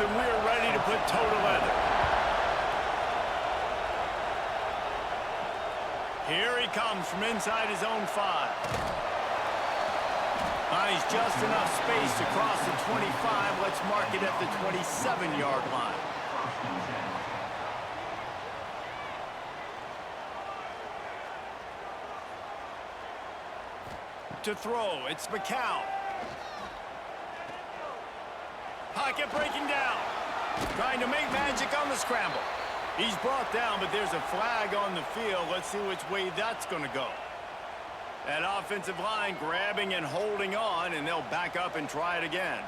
and we're ready to put toe to leather. Here he comes from inside his own 5. He's just enough space to cross the 25. Let's mark it at the 27-yard line. To throw, it's McCown. Pocket breaking down. Trying to make magic on the scramble. He's brought down, but there's a flag on the field. Let's see which way that's going to go. That offensive line grabbing and holding on, and they'll back up and try it again.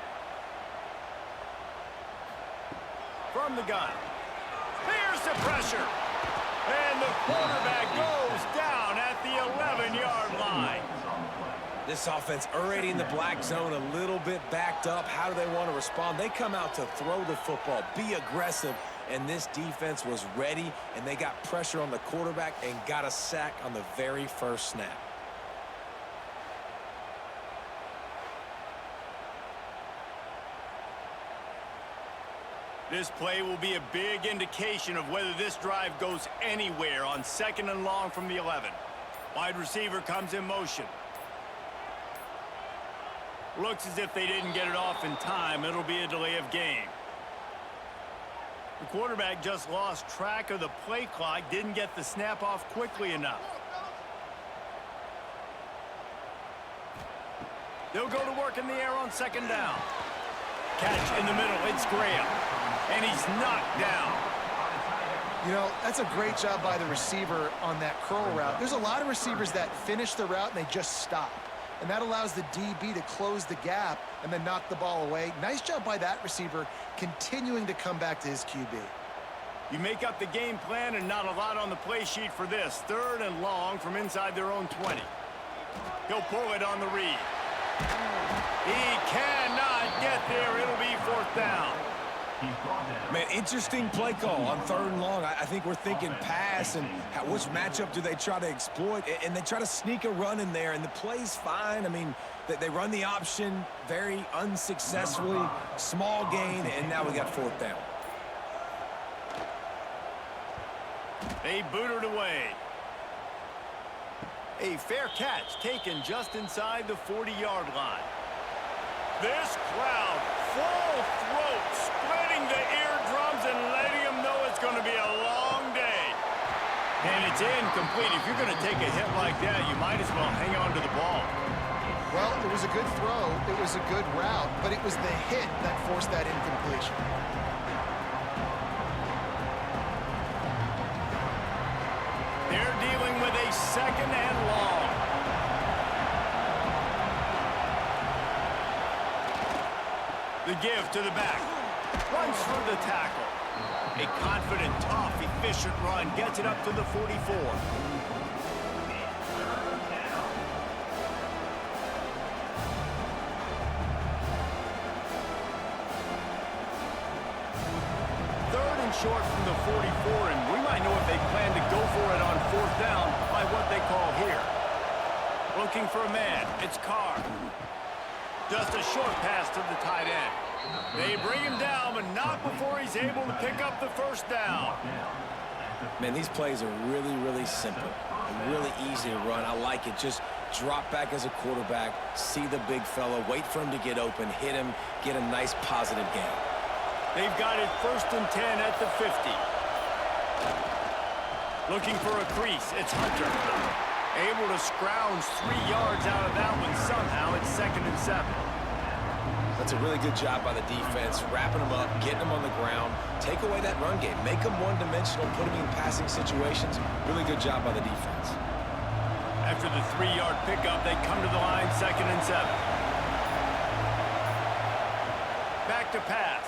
From the gun. Here's the pressure. And the quarterback goes down at the 11-yard line. This offense already in the black zone, a little bit backed up. How do they want to respond? They come out to throw the football, be aggressive, and this defense was ready, and they got pressure on the quarterback and got a sack on the very first snap. This play will be a big indication of whether this drive goes anywhere on 2nd and long from the 11. Wide receiver comes in motion. Looks as if they didn't get it off in time. It'll be a delay of game. The quarterback just lost track of the play clock, didn't get the snap off quickly enough. They'll go to work in the air on 2nd down. Catch in the middle, it's Graham. And he's knocked down. You know, that's a great job by the receiver on that curl route. There's a lot of receivers that finish the route and they just stop. And that allows the DB to close the gap and then knock the ball away. Nice job by that receiver continuing to come back to his QB. You make up the game plan and not a lot on the play sheet for this. 3rd and long from inside their own 20. He'll pull it on the read. He cannot get there. It'll be 4th down. Man, interesting play call on 3rd and long. I think we're thinking pass and which matchup do they try to exploit, and they try to sneak a run in there, and the play's fine. I mean, they run the option very unsuccessfully, small gain, and now we got 4th down. They boot it away. A fair catch taken just inside the 40-yard line. This crowd, full throat, splitting the eardrums and letting them know it's going to be a long day. And it's incomplete. If you're going to take a hit like that, you might as well hang on to the ball. Well, it was a good throw. It was a good route, but it was the hit that forced that incompletion. They're dealing with a 2nd and long. The give to the back. Runs through the tackle. A confident, tough, efficient run. Gets it up to the 44. 3rd and short from the 44, and we might know if they plan to go for it on 4th down by what they call here. Looking for a man. It's Carr. Just a short pass to the tight end. They bring him down, but not before he's able to pick up the 1st down. Man, these plays are really, really simple and really easy to run. I like it. Just drop back as a quarterback, see the big fella, wait for him to get open, hit him, get a nice positive gain. They've got it 1st and 10 at the 50. Looking for a crease. It's Hunter. Able to scrounge 3 yards out of that one somehow. It's 2nd and 7. That's a really good job by the defense, wrapping them up, getting them on the ground, take away that run game, make them one-dimensional, put them in passing situations. Really good job by the defense. After the 3-yard pickup, they come to the line, 2nd and 7. Back to pass.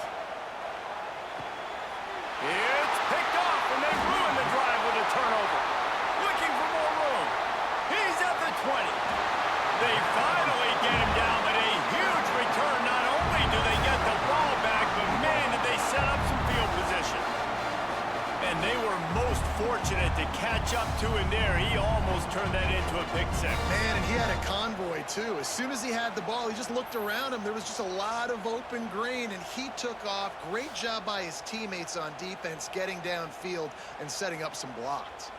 It's picked off, and they ruin the drive with a turnover. Looking for more room. He's at the 20. They finally get him down, but a huge return. Not only do they get the ball back, but man, did they set up some field position. And they were most fortunate to catch up to him there. He almost turned that into a pick six. Man, and he had a convoy, too. As soon as he had the ball, he just looked around him. There was just a lot of open green, and he took off. Great job by his teammates on defense, getting downfield and setting up some blocks.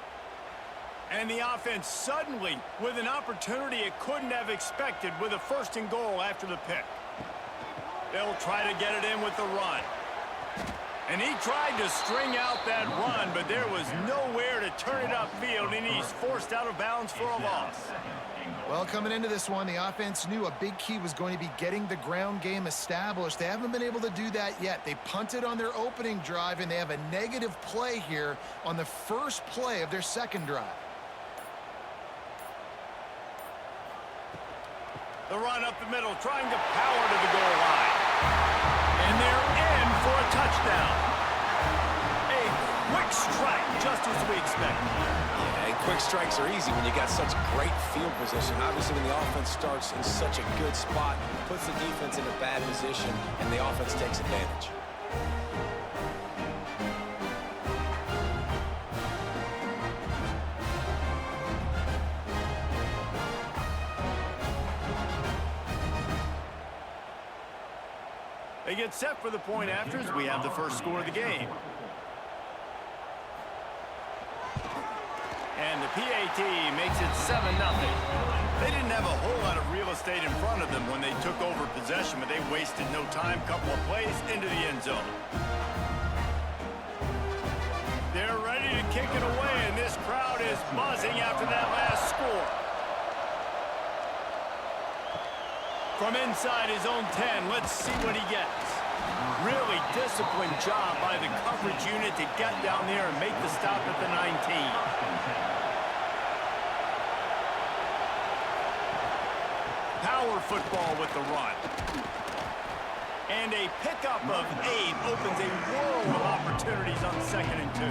And the offense suddenly, with an opportunity it couldn't have expected, with a 1st and goal after the pick. They'll try to get it in with the run. And he tried to string out that run, but there was nowhere to turn it upfield, and he's forced out of bounds for a loss. Well, coming into this one, the offense knew a big key was going to be getting the ground game established. They haven't been able to do that yet. They punted on their opening drive, and they have a negative play here on the first play of their second drive. The run up the middle, trying to power to the goal line. And they're in for a touchdown. A quick strike, just as we expected. Yeah, and quick strikes are easy when you got such great field position. Obviously, when the offense starts in such a good spot, puts the defense in a bad position, and the offense takes advantage. They get set for the point after as we have the first score of the game. And the PAT makes it 7-0. They didn't have a whole lot of real estate in front of them when they took over possession, but they wasted no time. Couple of plays into the end zone. They're ready to kick it away, and this crowd is buzzing after that last score. From inside his own 10, let's see what he gets. Really disciplined job by the coverage unit to get down there and make the stop at the 19. Power football with the run. And a pickup of 8 opens a world of opportunities on 2nd and 2.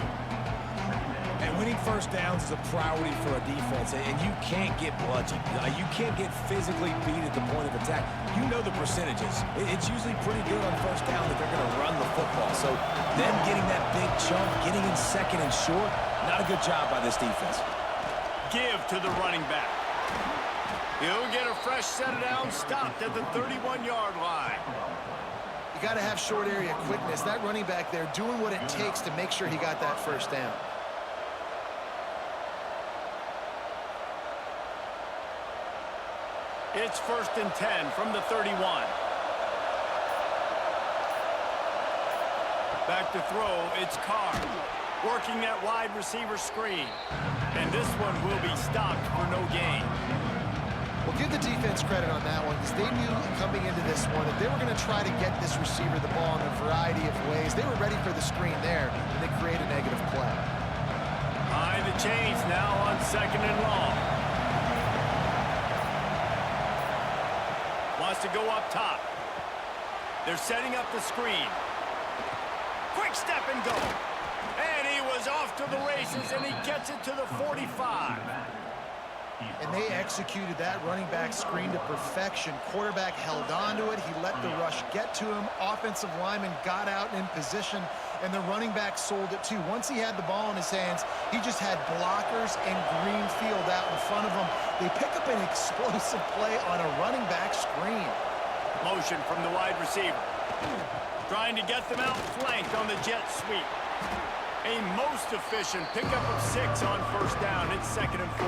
And winning first downs is a priority for a defense, and you can't get bludgeoned. You can't get physically beat at the point of attack. You know the percentages. It's usually pretty good on first down that they're going to run the football. So them getting that big chunk, getting in 2nd and short, not a good job by this defense. Give to the running back. He'll get a fresh set of downs, stopped at the 31-yard line. You got to have short area quickness. That running back there doing what it takes to make sure he got that first down. It's 1st and 10 from the 31. Back to throw, it's Carr. Working that wide receiver screen. And this one will be stopped for no gain. Well, give the defense credit on that one because they knew coming into this one that they were going to try to get this receiver the ball in a variety of ways. They were ready for the screen there, and they create a negative play. Behind the chains now on 2nd and long. Wants to go up top. They're setting up the screen. Quick step and go. And he was off to the races, and he gets it to the 45. And they executed that running back screen to perfection. Quarterback held on to it. He let the rush get to him. Offensive lineman got out in position, and the running back sold it too. Once he had the ball in his hands, he just had blockers and green field out in front of him. They pick up an explosive play on a running back screen. Motion from the wide receiver. Trying to get them out flanked on the jet sweep. A most efficient pickup of 6 on first down. It's 2nd and 4.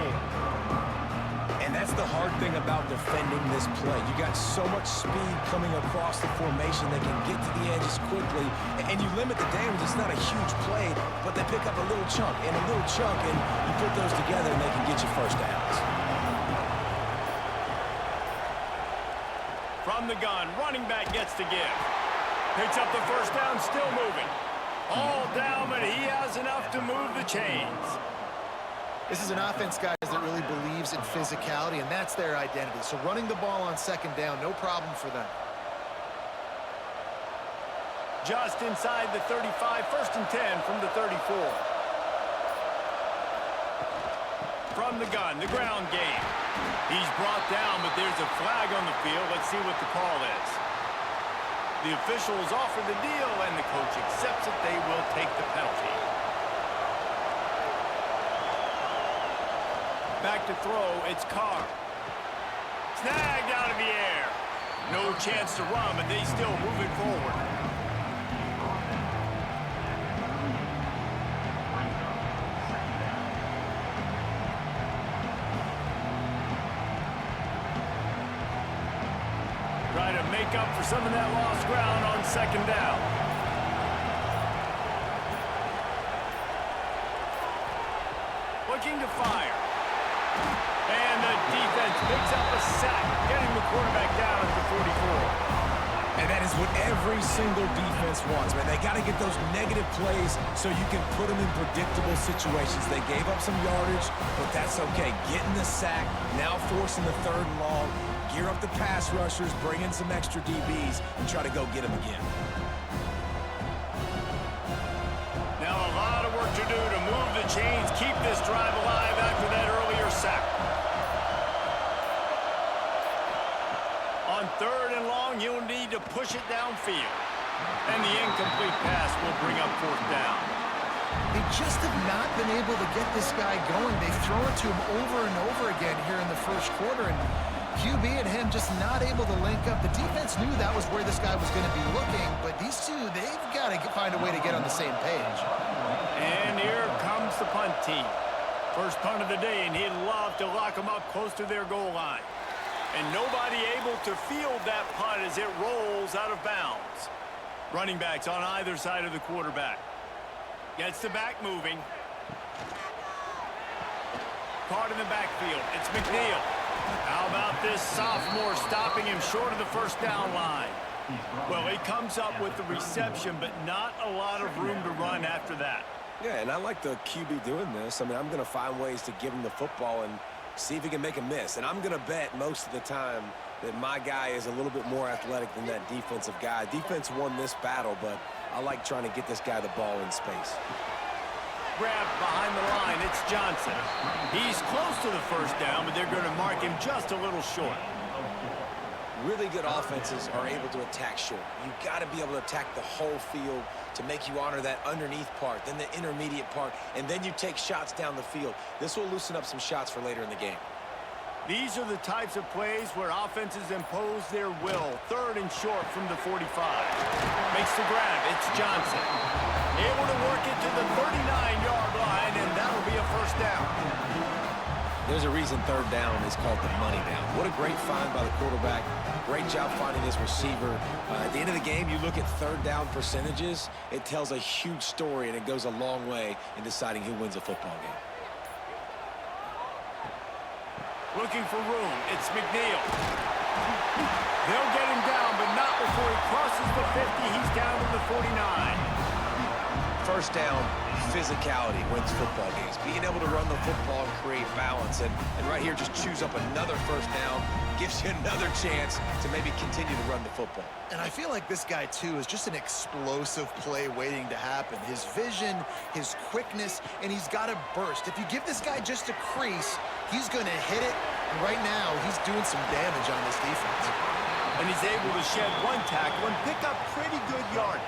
And that's the hard thing about defending this play. You got so much speed coming across the formation. They can get to the edges quickly, and you limit the damage. It's not a huge play, but they pick up a little chunk and a little chunk, and you put those together, and they can get you first downs. From the gun, running back gets to give. Picks up the first down, still moving. All down, but he has enough to move the chains. This is an offense, guys, that really believes in physicality, and that's their identity. So running the ball on 2nd down, no problem for them. Just inside the 35, 1st and 10 from the 34. From the gun, the ground game. He's brought down, but there's a flag on the field. Let's see what the call is. The officials offer the deal, and the coach accepts it. They will take the penalty. Back to throw, it's Carr. Snagged out of the air. No chance to run, but they still moving forward. Try to make up for some of that lost ground on second down. Looking to fire. And the defense picks up a sack, getting the quarterback down at the 44. And that is what every single defense wants, man. They got to get those negative plays so you can put them in predictable situations. They gave up some yardage, but that's okay. Getting the sack, now forcing the 3rd and long. Gear up the pass rushers, bring in some extra DBs, and try to go get them again. Now a lot of work to do to move the chains, keep this drive alive after that earlier sack. On 3rd and long, you'll need to push it downfield. And the incomplete pass will bring up 4th down. They just have not been able to get this guy going. They've thrown it to him over and over again here in the 1st quarter, and QB and him just not able to link up. The defense knew that was where this guy was going to be looking, but these two, they've got to find a way to get on the same page. And here comes the punt team. First punt of the day, and he'd love to lock them up close to their goal line. And nobody able to field that punt as it rolls out of bounds. Running backs on either side of the quarterback. Gets the back moving. Caught in the backfield. It's McNeil. How about this sophomore stopping him short of the 1st down line? Well, he comes up with the reception, but not a lot of room to run after that. Yeah, and I like the QB doing this. I mean, I'm going to find ways to give him the football and see if he can make a miss. And I'm going to bet most of the time that my guy is a little bit more athletic than that defensive guy. Defense won this battle, but I like trying to get this guy the ball in space. Grab behind the line, it's Johnson. He's close to the 1st down, but they're going to mark him just a little short. Really good offenses are able to attack short. You've got to be able to attack the whole field to make you honor that underneath part, then the intermediate part, and then you take shots down the field. This will loosen up some shots for later in the game. These are the types of plays where offenses impose their will. 3rd and short from the 45. Makes the grab. It's Johnson. Able to work it to the 39-yard line, and that'll be a 1st down. There's a reason 3rd down is called the money down. What a great find by the quarterback. Great job finding this receiver. At the end of the game, you look at 3rd down percentages. It tells a huge story, and it goes a long way in deciding who wins a football game. Looking for room. It's McNeil. They'll get him down, but not before he crosses the 50. He's down to the 49. 1st down, physicality wins football games. Being able to run the football and create balance. And right here, just choose up another 1st down. Gives you another chance to maybe continue to run the football. And I feel like this guy, too, is just an explosive play waiting to happen. His vision, his quickness, and he's got a burst. If you give this guy just a crease, he's going to hit it. And right now, he's doing some damage on this defense. And he's able to shed one tackle and pick up pretty good yardage.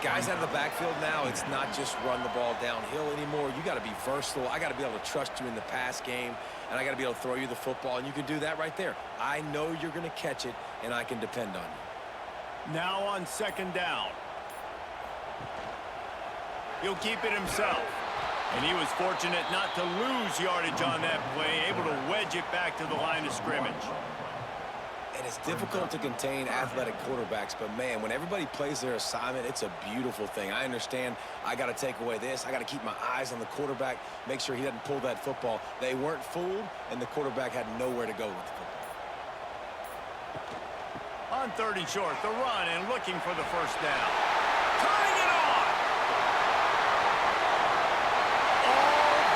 Guys out of the backfield now, it's not just run the ball downhill anymore. You got to be versatile. I got to be able to trust you in the pass game, and I got to be able to throw you the football, and you can do that right there. I know you're going to catch it, and I can depend on you. Now on 2nd down. He'll keep it himself. And he was fortunate not to lose yardage on that play, able to wedge it back to the line of scrimmage. And it's difficult to contain athletic quarterbacks, but man, when everybody plays their assignment, it's a beautiful thing. I understand I got to take away this. I got to keep my eyes on the quarterback, make sure he doesn't pull that football. They weren't fooled, and the quarterback had nowhere to go with the football. On 3rd and short, the run and looking for the 1st down. Turning it on!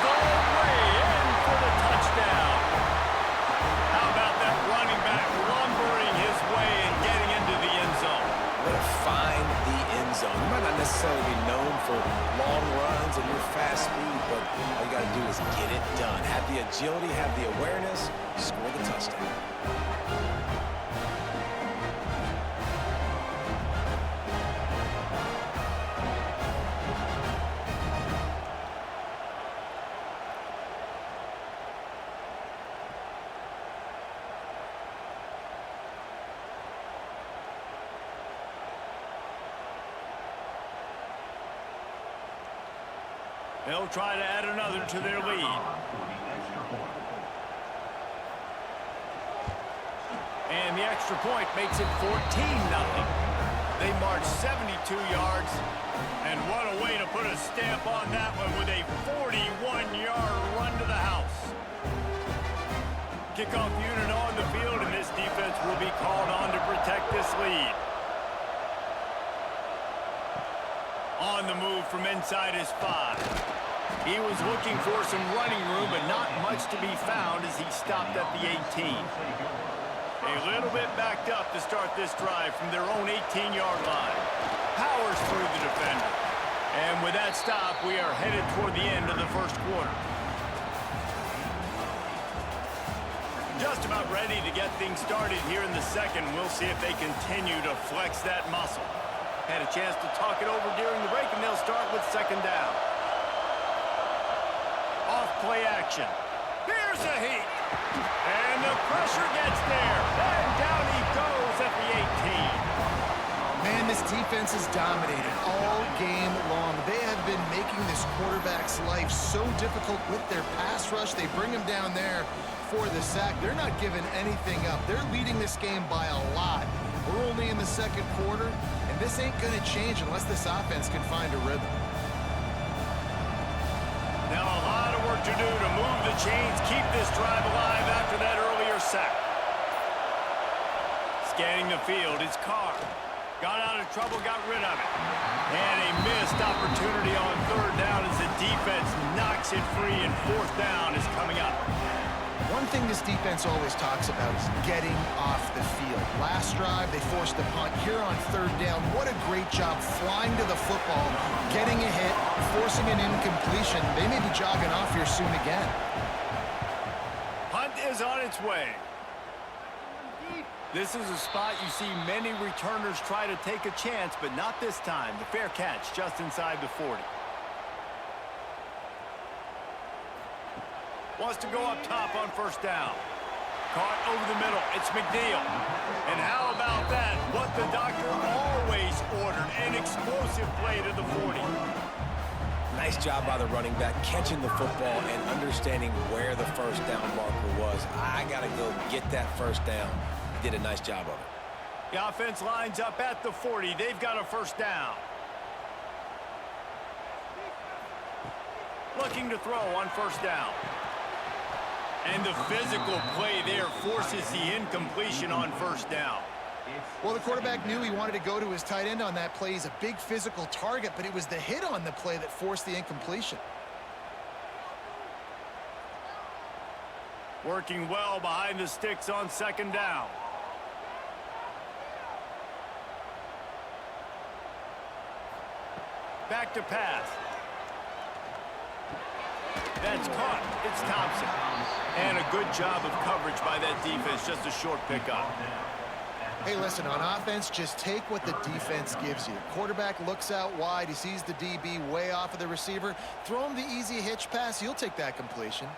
All the way in for the touchdown. How about that running back lumbering his way and getting into the end zone? Way to find the end zone. You might not necessarily be known for long runs and your fast speed, but all you got to do is get it done. Have the agility, have the awareness, score the touchdown. They'll try to add another to their lead. And the extra point makes it 14-0. They march 72 yards. And what a way to put a stamp on that one with a 41-yard run to the house. Kickoff unit on the field, and this defense will be called on to protect this lead. On the move from inside his 5. He was looking for some running room, but not much to be found as he stopped at the 18. A little bit backed up to start this drive from their own 18-yard line. Powers through the defender. And with that stop, we are headed toward the end of the first quarter. Just about ready to get things started here in the second. We'll see if they continue to flex that muscle. Had a chance to talk it over during the break, and they'll start with second down. Off play action. Here's a heat. And the pressure gets there. And down he goes at the 18. Man, this defense has dominated all game long. They have been making this quarterback's life so difficult with their pass rush. They bring him down there for the sack. They're not giving anything up. They're leading this game by a lot. We're only in the second quarter, and this ain't going to change unless this offense can find a rhythm. Now a lot of work to do to move the chains, keep this drive alive after that earlier sack. Scanning the field, it's Carr. Got out of trouble, got rid of it. And a missed opportunity on third down as the defense knocks it free, and fourth down is coming up. One thing this defense always talks about is getting off the field. Last drive, they forced a punt. Here on third down, what a great job flying to the football, getting a hit, forcing an incompletion. They may be jogging off here soon again. Punt is on its way. This is a spot you see many returners try to take a chance, but not this time. The fair catch just inside the 40. Wants to go up top on first down. Caught over the middle. It's McNeil. And how about that? What the doctor always ordered. An explosive play to the 40. Nice job by the running back, catching the football and understanding where the first down marker was. I got to go get that first down. He did a nice job of it. The offense lines up at the 40. They've got a first down. Looking to throw on first down. And the physical play there forces the incompletion on first down. Well, the quarterback knew he wanted to go to his tight end on that play. He's a big physical target, but it was the hit on the play that forced the incompletion. Working well behind the sticks on second down. Back to pass. That's caught. It's Thompson. And a good job of coverage by that defense. Just a short pickup. Hey, listen, on offense, just take what the defense gives you. Quarterback looks out wide. He sees the DB way off of the receiver. Throw him the easy hitch pass. You'll take that completion.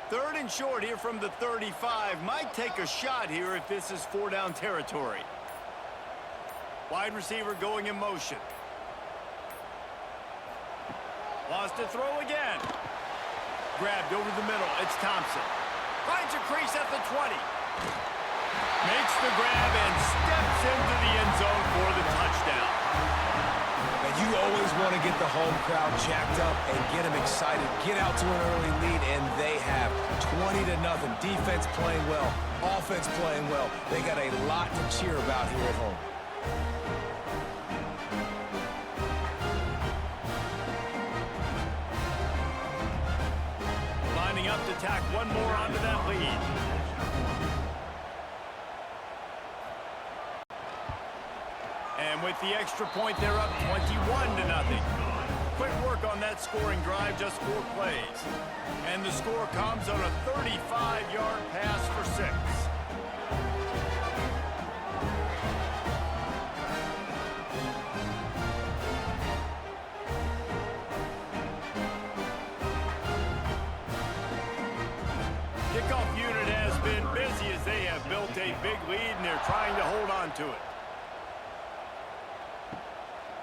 Third and short here from the 35. Might take a shot here if this is four down territory. Wide receiver going in motion. Wants to throw again. Grabbed over the middle. It's Thompson. Finds a crease at the 20. Makes the grab and steps into the end zone for the touchdown. And you always want to get the home crowd jacked up and get them excited. Get out to an early lead, and they have 20-0. Defense playing well. Offense playing well. They got a lot to cheer about here at home. Up to tack one more onto that lead. And with the extra point, they're up 21-0. Quick work on that scoring drive, just 4 plays. And the score comes on a 35-yard pass for 6. Kickoff unit has been busy as they have built a big lead, and they're trying to hold on to it.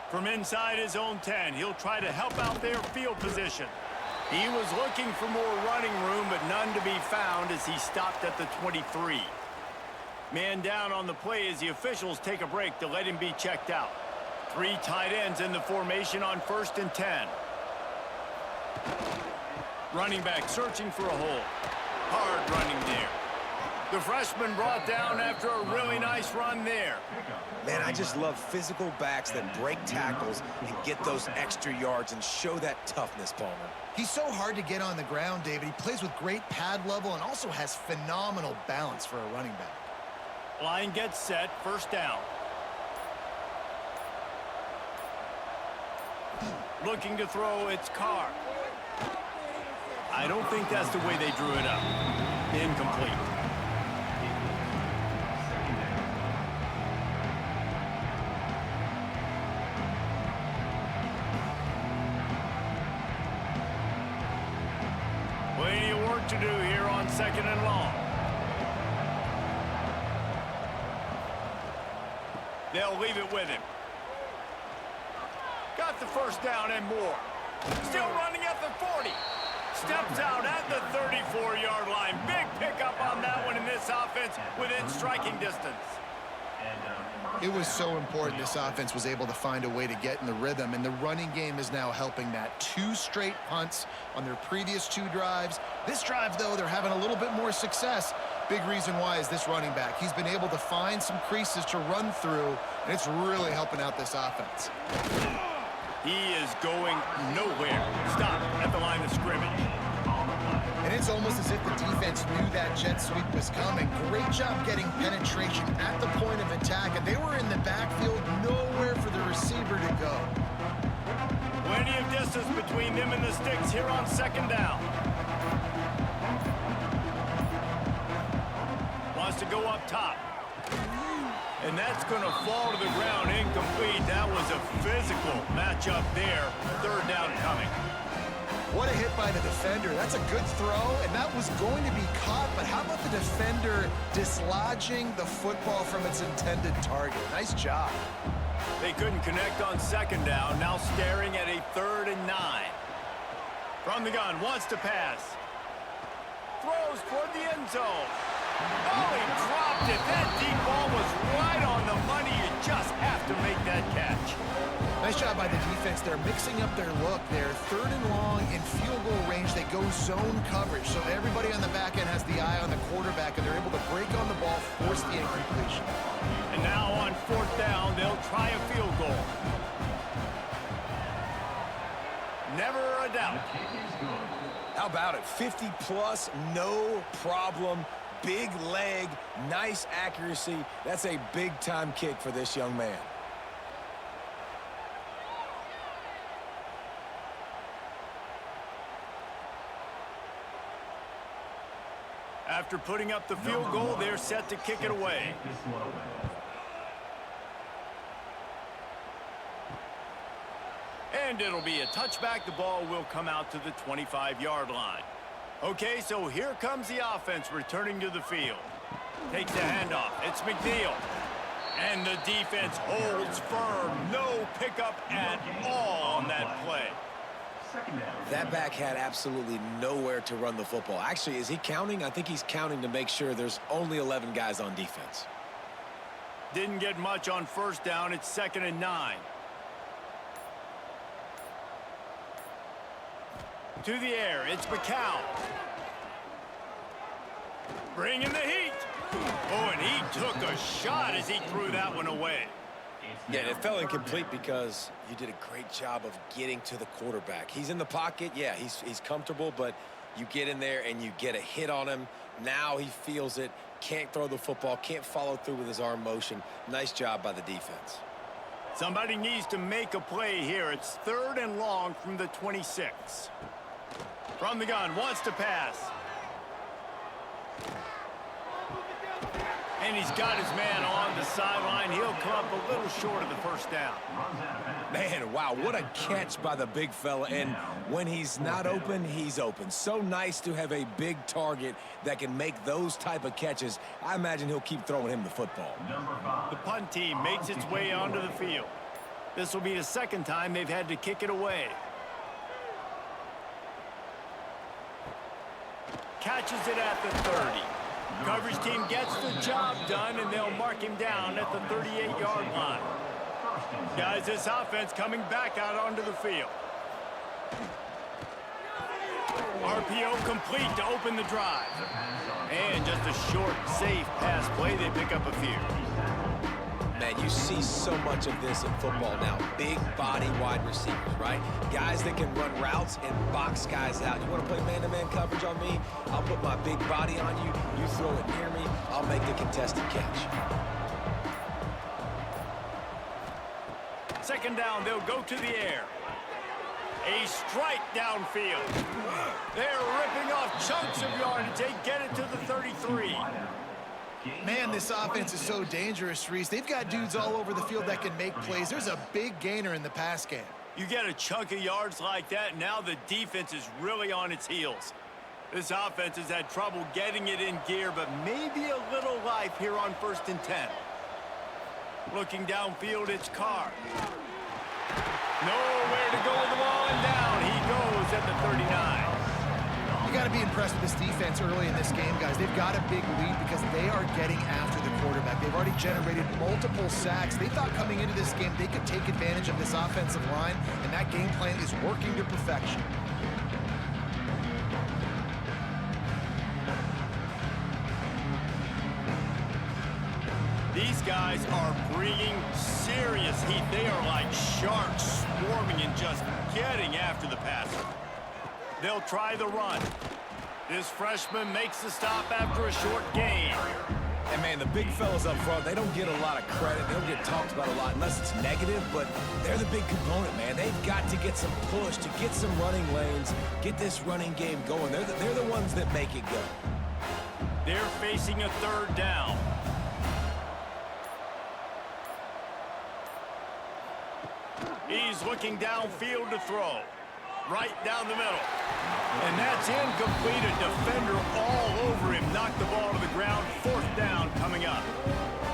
From inside his own 10, he'll try to help out their field position. He was looking for more running room, but none to be found as he stopped at the 23. Man down on the play as the officials take a break to let him be checked out. 3 tight ends in the formation on 1st and 10. Running back searching for a hole. Hard running there. The freshman brought down after a really nice run there. Man, I just love physical backs that break tackles and get those extra yards and show that toughness, Palmer. He's so hard to get on the ground, David. He plays with great pad level and also has phenomenal balance for a running back. Line gets set, 1st down. Looking to throw, it's Carr. I don't think that's the way they drew it up. Incomplete. Plenty of work to do here on 2nd and long. They'll leave it with him. Got the 1st down and more. Still running at the 40. Steps out at the 34-yard line. Big pickup on that one in this offense within striking distance. It was so important this offense was able to find a way to get in the rhythm, and the running game is now helping that. 2 straight punts on their previous 2 drives. This drive, though, they're having a little bit more success. Big reason why is this running back. He's been able to find some creases to run through, and it's really helping out this offense. He is going nowhere. Stop at the line of scrimmage. And it's almost as if the defense knew that jet sweep was coming. Great job getting penetration at the point of attack, and they were in the backfield, nowhere for the receiver to go. Plenty of distance between them and the sticks here on 2nd down. Wants to go up top. And that's going to fall to the ground incomplete. That was a physical matchup there. 3rd down coming. What a hit by the defender. That's a good throw, and that was going to be caught, but how about the defender dislodging the football from its intended target? Nice job. They couldn't connect on 2nd down, now staring at a 3rd and 9. From the gun, wants to pass. Throws toward the end zone. Oh, he dropped it. That deep ball was right on the money. You just have to make that catch. Nice job by the defense. They're mixing up their look. They're 3rd and long in field goal range. They go zone coverage, so everybody on the back end has the eye on the quarterback, and they're able to break on the ball, force the incompletion. And now on 4th down, they'll try a field goal. Never a doubt. How about it? 50-plus, no problem. Big leg, nice accuracy. That's a big-time kick for this young man. After putting up the field goal, they're set to kick it away. And it'll be a touchback. The ball will come out to the 25-yard line. Okay, so here comes the offense returning to the field. Takes the handoff. It's McNeil. And the defense holds firm. No pickup at all on that play. That back had absolutely nowhere to run the football. Actually, is he counting? I think he's counting to make sure there's only 11 guys on defense. Didn't get much on 1st down. It's 2nd and 9. To the air, it's McCown. Bringing the heat. Oh, and he took a shot as he threw that one away. Yeah, it fell incomplete because you did a great job of getting to the quarterback. He's in the pocket. Yeah, he's comfortable, but you get in there and you get a hit on him. Now he feels it, can't throw the football, can't follow through with his arm motion. Nice job by the defense. Somebody needs to make a play here. It's 3rd and long from the 26. From the gun, wants to pass. And he's got his man on the sideline. He'll come up a little short of the 1st down. Man, wow, what a catch by the big fella. And when he's not open, he's open. So nice to have a big target that can make those type of catches. I imagine he'll keep throwing him the football. The punt team makes its way onto the field. This will be the second time they've had to kick it away. Catches it at the 30. Coverage team gets the job done, and they'll mark him down at the 38-yard line. Guys, this offense coming back out onto the field. RPO complete to open the drive. And just a short, safe pass play. They pick up a few. Man, you see so much of this in football now. Big body wide receivers, right? Guys that can run routes and box guys out. You want to play man-to-man coverage on me? I'll put my big body on you. You throw it near me, I'll make the contested catch. Second down, they'll go to the air. A strike downfield. They're ripping off chunks of yardage. They get it to the 33. Man, this offense is so dangerous, Reese. They've got dudes all over the field that can make plays. There's a big gainer in the pass game. You get a chunk of yards like that, now the defense is really on its heels. This offense has had trouble getting it in gear, but maybe a little life here on 1st and 10. Looking downfield, it's Carr. Nowhere to go with the ball, and down he goes at the 39. You got to be impressed with this defense early in this game, guys. They've got a big lead because they are getting after the quarterback. They've already generated multiple sacks. They thought coming into this game they could take advantage of this offensive line, and that game plan is working to perfection. These guys are bringing serious heat. They are like sharks swarming and just getting after the passer. They'll try the run. This freshman makes the stop after a short gain. And, man, the big fellas up front, they don't get a lot of credit. They don't get talked about a lot unless it's negative, but they're the big component, man. They've got to get some push, to get some running lanes, get this running game going. They're the ones that make it go. They're facing a third down. He's looking downfield to throw. Right down the middle. And that's incomplete. A defender all over him. Knocked the ball to the ground. 4th down coming up.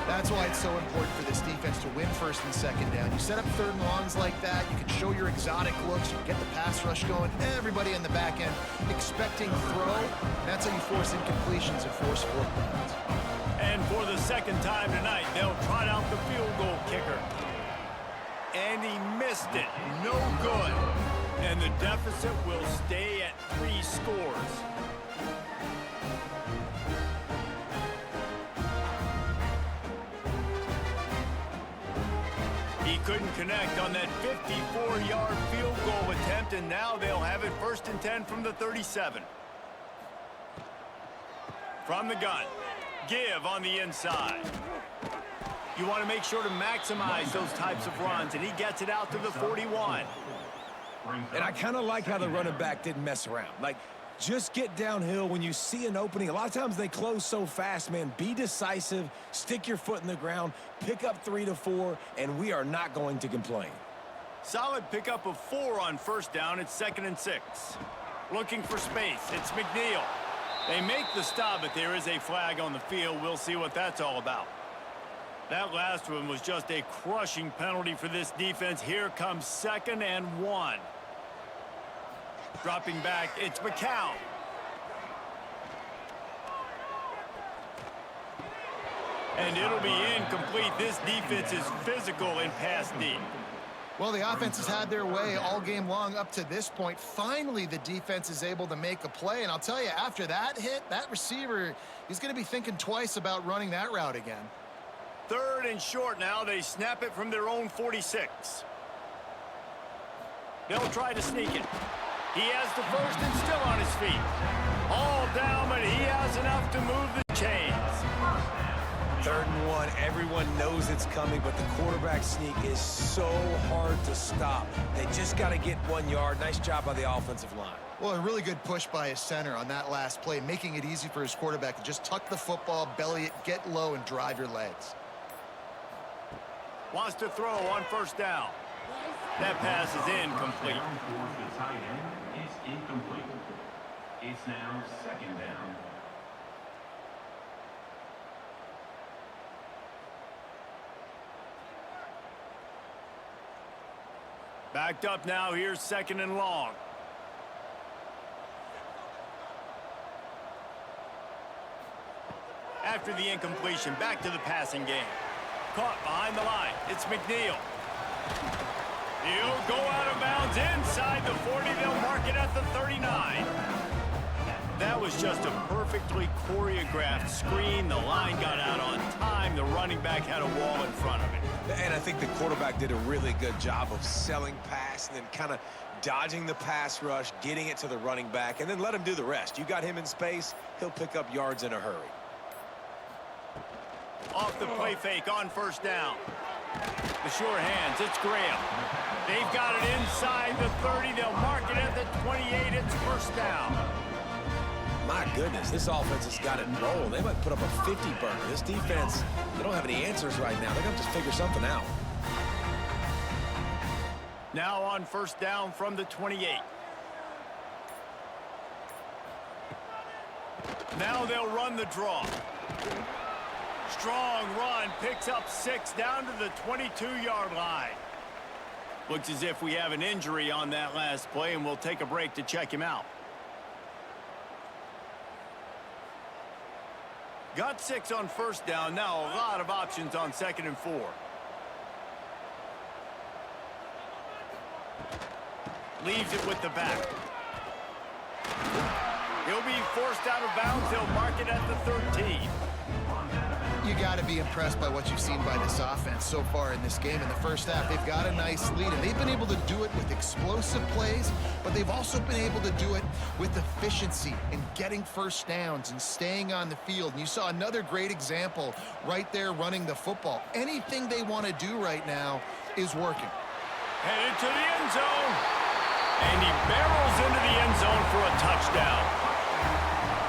That's why it's so important for this defense to win 1st and 2nd down. You set up 3rd and longs like that. You can show your exotic looks. You can get the pass rush going. Everybody in the back end expecting throw. That's how you force incompletions and force 4th downs. And for the second time tonight, they'll trot out the field goal kicker. And he missed it. No good. And the deficit will stay at 3 scores. He couldn't connect on that 54-yard field goal attempt, and now they'll have it 1st and 10 from the 37. From the gun. Give on the inside. You want to make sure to maximize those types of runs, and he gets it out to the 41. And I kind of like how the running back didn't mess around. Like, just get downhill when you see an opening. A lot of times they close so fast, man. Be decisive, stick your foot in the ground, pick up 3 to 4, and we are not going to complain. Solid pickup of 4 on 1st down. It's 2nd and 6. Looking for space. It's McNeil. They make the stop, but there is a flag on the field. We'll see what that's all about. That last one was just a crushing penalty for this defense. Here comes 2nd and 1. Dropping back, it's McCown. And it'll be incomplete. This defense is physical and pass deep. Well, the offense has had their way all game long up to this point. Finally, the defense is able to make a play. And I'll tell you, after that hit, that receiver, he's going to be thinking twice about running that route again. 3rd and short now. They snap it from their own 46. They'll try to sneak it. He has the 1st and still on his feet. All down, but he has enough to move the chains. 3rd and 1. Everyone knows it's coming, but the quarterback sneak is so hard to stop. They just got to get 1 yard. Nice job by the offensive line. Well, a really good push by his center on that last play, making it easy for his quarterback to just tuck the football, belly it, get low, and drive your legs. Wants to throw on 1st down. That pass is incomplete. It's incomplete. It's now 2nd down. Backed up now. Here's 2nd and long. After the incompletion, back to the passing game. Caught behind the line. It's McNeil. He'll go out of bounds inside the 40. They'll mark it at the 39. That was just a perfectly choreographed screen. The line got out on time. The running back had a wall in front of it. And I think the quarterback did a really good job of selling pass and then kind of dodging the pass rush, getting it to the running back, and then let him do the rest. You got him in space, he'll pick up yards in a hurry. Off the play fake on 1st down. The sure hands, it's Graham. They've got it inside the 30. They'll mark it at the 28. It's 1st down. My goodness, this offense has got it rolling. They might put up a 50 burner. This defense, they don't have any answers right now. They're going to have to figure something out. Now on 1st down from the 28. Now they'll run the draw. Strong run, picks up 6 down to the 22-yard line. Looks as if we have an injury on that last play, and we'll take a break to check him out. Got 6 on 1st down. Now a lot of options on 2nd and 4. Leaves it with the back. He'll be forced out of bounds. They'll mark it at the 13. You got to be impressed by what you've seen by this offense so far in this game. In the 1st half, they've got a nice lead, and they've been able to do it with explosive plays, but they've also been able to do it with efficiency and getting 1st downs and staying on the field. And you saw another great example right there running the football. Anything they want to do right now is working. Headed to the end zone, and he barrels into the end zone for a touchdown.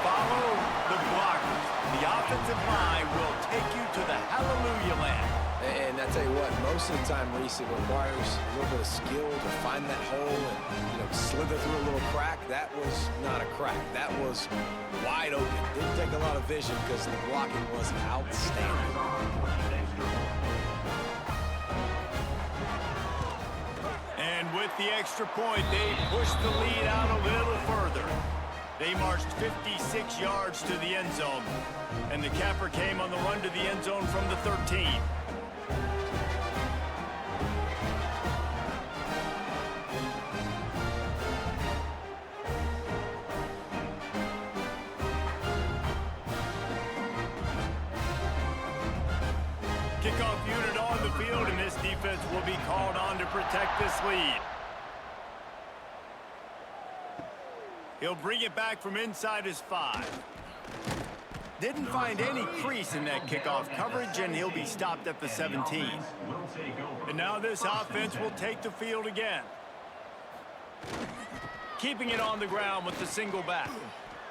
Follow the blockers. The offensive line will take you to the hallelujah land. And I tell you what, most of the time, Reese, it requires a little bit of skill to find that hole and, slither through a little crack. That was not a crack. That was wide open. Didn't take a lot of vision because the blocking was outstanding. And with the extra point, they pushed the lead out a little further. They marched 56 yards to the end zone, and the capper came on the run to the end zone from the 13. Kickoff unit on the field, and this defense will be called on to protect this lead. He'll bring it back from inside his 5. Didn't find any crease in that kickoff coverage, and he'll be stopped at the 17. And now this offense will take the field again. Keeping it on the ground with the single back.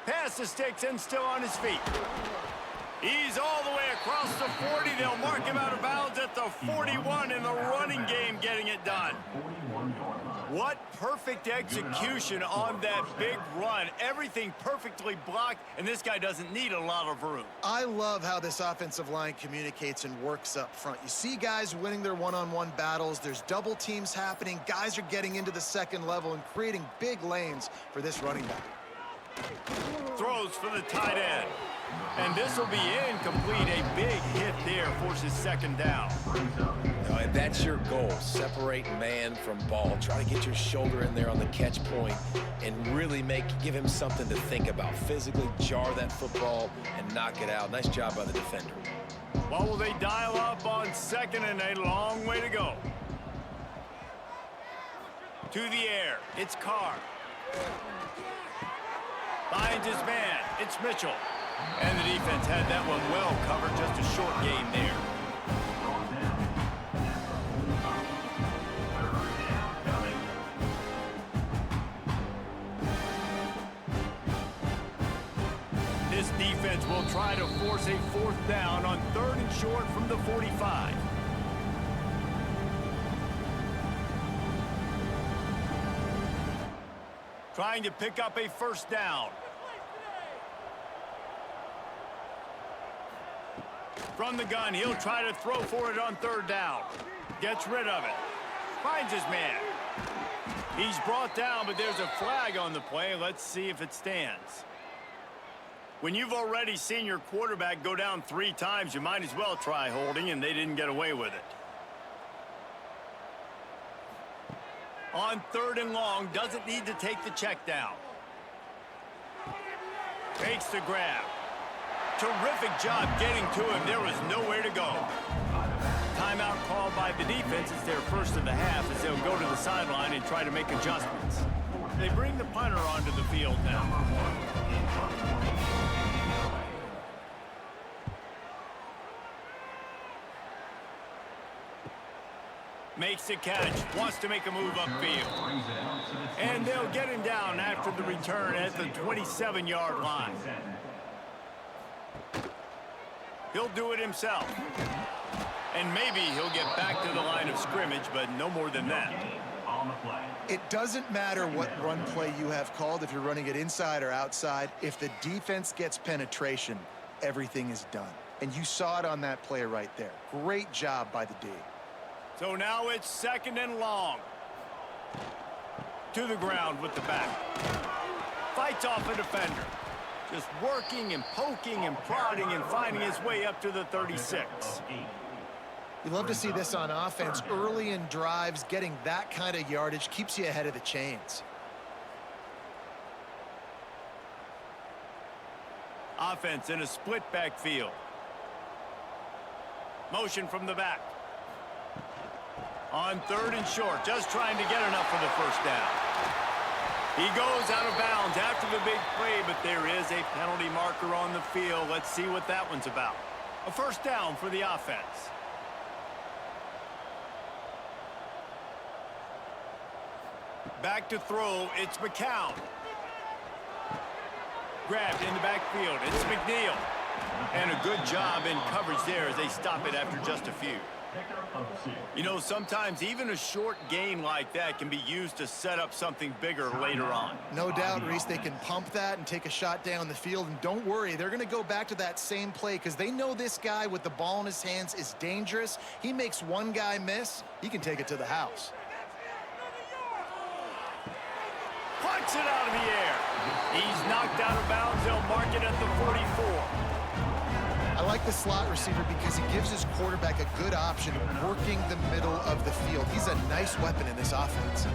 Pass the sticks and still on his feet. He's all the way across the 40. They'll mark him out of bounds at the 41 in the running game, getting it done. What perfect execution on that big run. Everything perfectly blocked, and this guy doesn't need a lot of room. I love how this offensive line communicates and works up front. You see guys winning their one-on-one battles. There's double teams happening. Guys are getting into the 2nd level and creating big lanes for this running back. Throws for the tight end. And this will be incomplete. A big hit there forces 2nd down. And that's your goal. Separate man from ball. Try to get your shoulder in there on the catch point and really give him something to think about. Physically jar that football and knock it out. Nice job by the defender. Well, will they dial up on 2nd and a long way to go? To the air. It's Carr. Finds his man. It's Mitchell. And the defense had that one well covered. Just a short gain there. This defense will try to force a 4th down on 3rd and short from the 45. Trying to pick up a 1st down. From the gun, he'll try to throw for it on 3rd down. Gets rid of it. Finds his man. He's brought down, but there's a flag on the play. Let's see if it stands. When you've already seen your quarterback go down 3 times, you might as well try holding, and they didn't get away with it. On 3rd and long, doesn't need to take the check down. Takes the grab. Terrific job getting to him. There was nowhere to go. Timeout called by the defense. It's their first of the half as they'll go to the sideline and try to make adjustments. They bring the punter onto the field now. Makes the catch, wants to make a move upfield. And they'll get him down after the return at the 27-yard line. He'll do it himself. And maybe he'll get back to the line of scrimmage, but no more than that. It doesn't matter what run play you have called, if you're running it inside or outside. If the defense gets penetration, everything is done. And you saw it on that play right there. Great job by the D. So now it's 2nd and long. To the ground with the back. Fights off a defender. Just working and poking and prodding and finding his way up to the 36. You love to see this on offense. Early in drives, getting that kind of yardage keeps you ahead of the chains. Offense in a split backfield. Motion from the back. On 3rd and short, just trying to get enough for the first down. He goes out of bounds after the big play, but there is a penalty marker on the field. Let's see what that one's about. A first down for the offense. Back to throw, it's McCown. Grabbed in the backfield, it's McNeil. And a good job in coverage there as they stop it after just a few. You know, sometimes even a short gain like that can be used to set up something bigger later on. No doubt, Reese, they can pump that and take a shot down the field. And don't worry, they're going to go back to that same play because they know this guy with the ball in his hands is dangerous. He makes one guy miss, he can take it to the house. Plucks it out of the air. He's knocked out of bounds. They'll mark it at the 44. I like the slot receiver because he gives his quarterback a good option working the middle of the field. He's a nice weapon in this offense.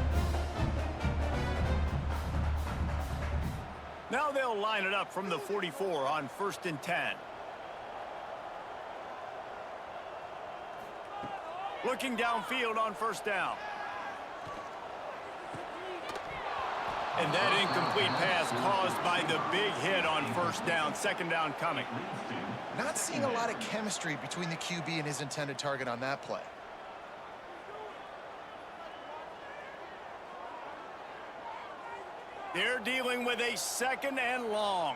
Now they'll line it up from the 44 on 1st and 10. Looking downfield on 1st down. And that incomplete pass caused by the big hit on 1st down. 2nd down coming. Not seeing a lot of chemistry between the QB and his intended target on that play. They're dealing with a 2nd and long.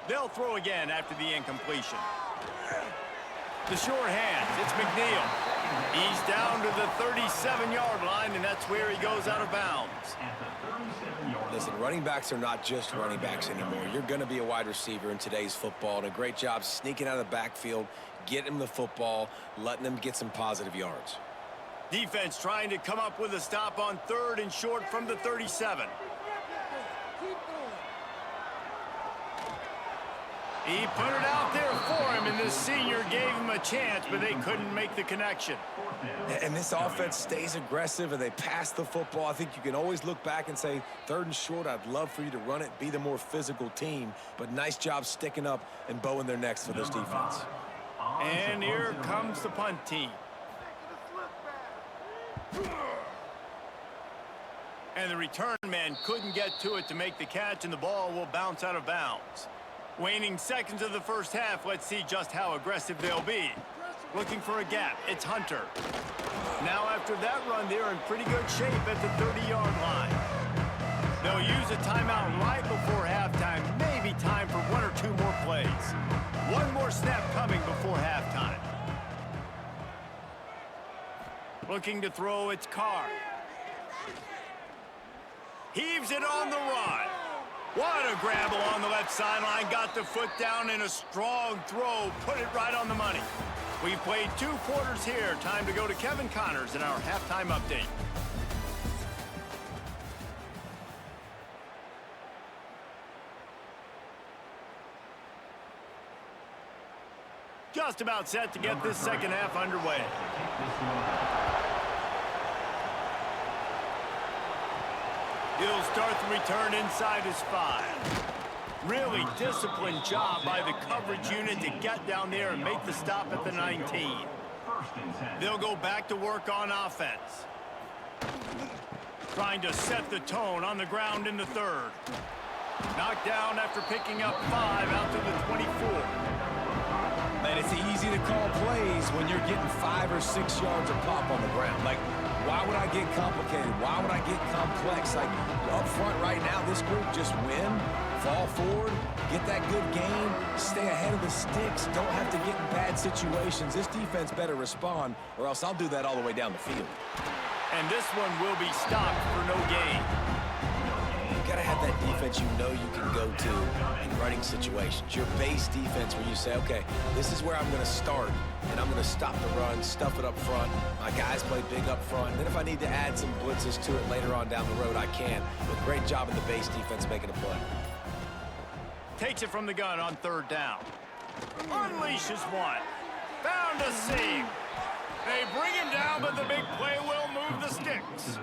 They'll throw again after the incompletion. The short hands, it's McNeil. He's down to the 37-yard line, and that's where he goes out of bounds. Listen, running backs are not just running backs anymore. You're going to be a wide receiver in today's football, and a great job sneaking out of the backfield, getting them the football, letting them get some positive yards. Defense trying to come up with a stop on 3rd and short from the 37. He put it out there for him, and this senior gave him a chance, but they couldn't make the connection. And this offense stays aggressive, and they pass the football. I think you can always look back and say, 3rd and short, I'd love for you to run it, be the more physical team. But nice job sticking up and bowing their necks for this defense. And here comes the punt team. And the return man couldn't get to it to make the catch, and the ball will bounce out of bounds. Waning seconds of the first half, let's see just how aggressive they'll be. Looking for a gap, it's Hunter. Now after that run, they're in pretty good shape at the 30-yard line. They'll use a timeout right before halftime, maybe time for 1 or 2 more plays. One more snap coming before halftime. Looking to throw, it's Carr. Heaves it on the run. What a grab along the left sideline. Got the foot down in a strong throw. Put it right on the money. We've played 2 quarters here. Time to go to Kevin Connors in our halftime update. Just about set to get this second half underway. He'll start the return inside his 5. Really disciplined job by the coverage unit to get down there and make the stop at the 19. They'll go back to work on offense. Trying to set the tone on the ground in the 3rd. Knocked down after picking up 5 out to the 24. Man, it's easy to call plays when you're getting 5 or 6 yards of pop on the ground. Like, why would I get complicated? Why would I get complex? Like, up front right now, this group just win, fall forward, get that good game, stay ahead of the sticks, don't have to get in bad situations. This defense better respond, or else I'll do that all the way down the field. And this one will be stopped for no gain. You gotta have that defense you know you can go to in running situations. Your base defense where you say, okay, this is where I'm gonna start, and I'm gonna stop the run, stuff it up front. My guys play big up front. And then if I need to add some blitzes to it later on down the road, I can. But great job in the base defense making a play. Takes it from the gun on 3rd down. Unleashes one. Found a seam. They bring him down, but the big play will move the sticks.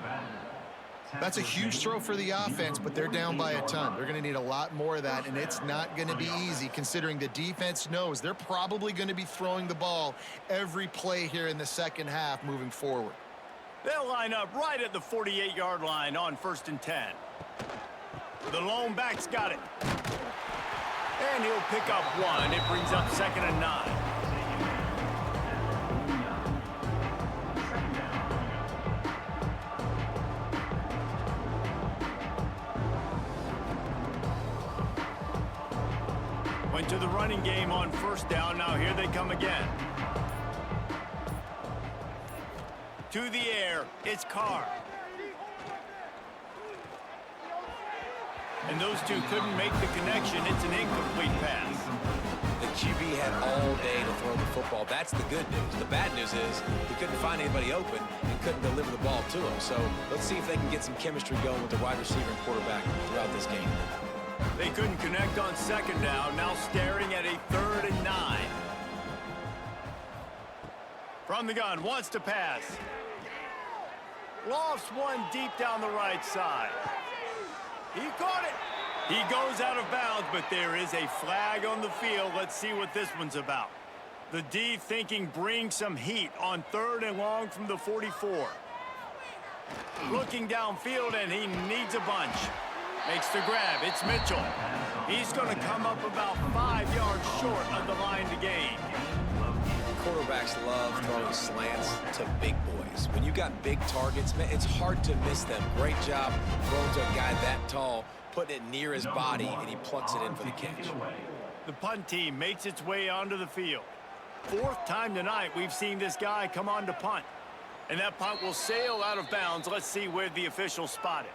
That's a huge throw for the offense, but they're down by a ton. They're going to need a lot more of that, and it's not going to be easy considering the defense knows they're probably going to be throwing the ball every play here in the second half moving forward. They'll line up right at the 48-yard line on 1st and 10. The lone back's got it. And he'll pick up 1. It brings up 2nd and 9. Went to the running game on 1st down. Now here they come again. To the air, it's Carr. And those two couldn't make the connection. It's an incomplete pass. The QB had all day to throw the football. That's the good news. The bad news is he couldn't find anybody open and couldn't deliver the ball to him. So let's see if they can get some chemistry going with the wide receiver and quarterback throughout this game. They couldn't connect on 2nd down. Now staring at a 3rd and 9. From the gun, wants to pass. Lofts one deep down the right side. He caught it. He goes out of bounds, but there is a flag on the field. Let's see what this one's about. The D thinking bring some heat on 3rd and long from the 44. Looking downfield, and he needs a bunch. Makes the grab. It's Mitchell. He's going to come up about 5 yards short of the line to gain. Quarterbacks love throwing slants to big boys. When you got big targets, man, it's hard to miss them. Great job throwing to a guy that tall, putting it near his body, and he plucks it in for the catch. The punt team makes its way onto the field. 4th time tonight we've seen this guy come on to punt. And that punt will sail out of bounds. Let's see where the officials spot it.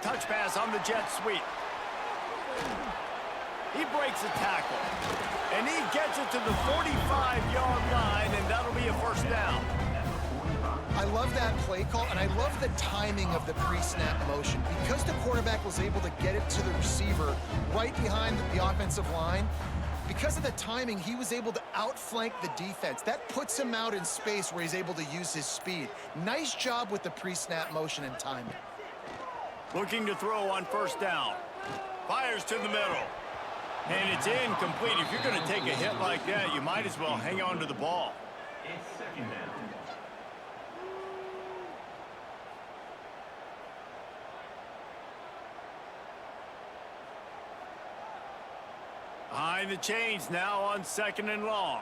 Touch pass on the jet sweep. He breaks a tackle. And he gets it to the 45-yard line, and that'll be a 1st down. I love that play call, and I love the timing of the pre-snap motion. Because the quarterback was able to get it to the receiver right behind the offensive line, because of the timing, he was able to outflank the defense. That puts him out in space where he's able to use his speed. Nice job with the pre-snap motion and timing. Looking to throw on 1st down. Fires to the middle. And it's incomplete. If you're going to take a hit like that, you might as well hang on to the ball. It's 2nd down. Behind the chains now on 2nd and long.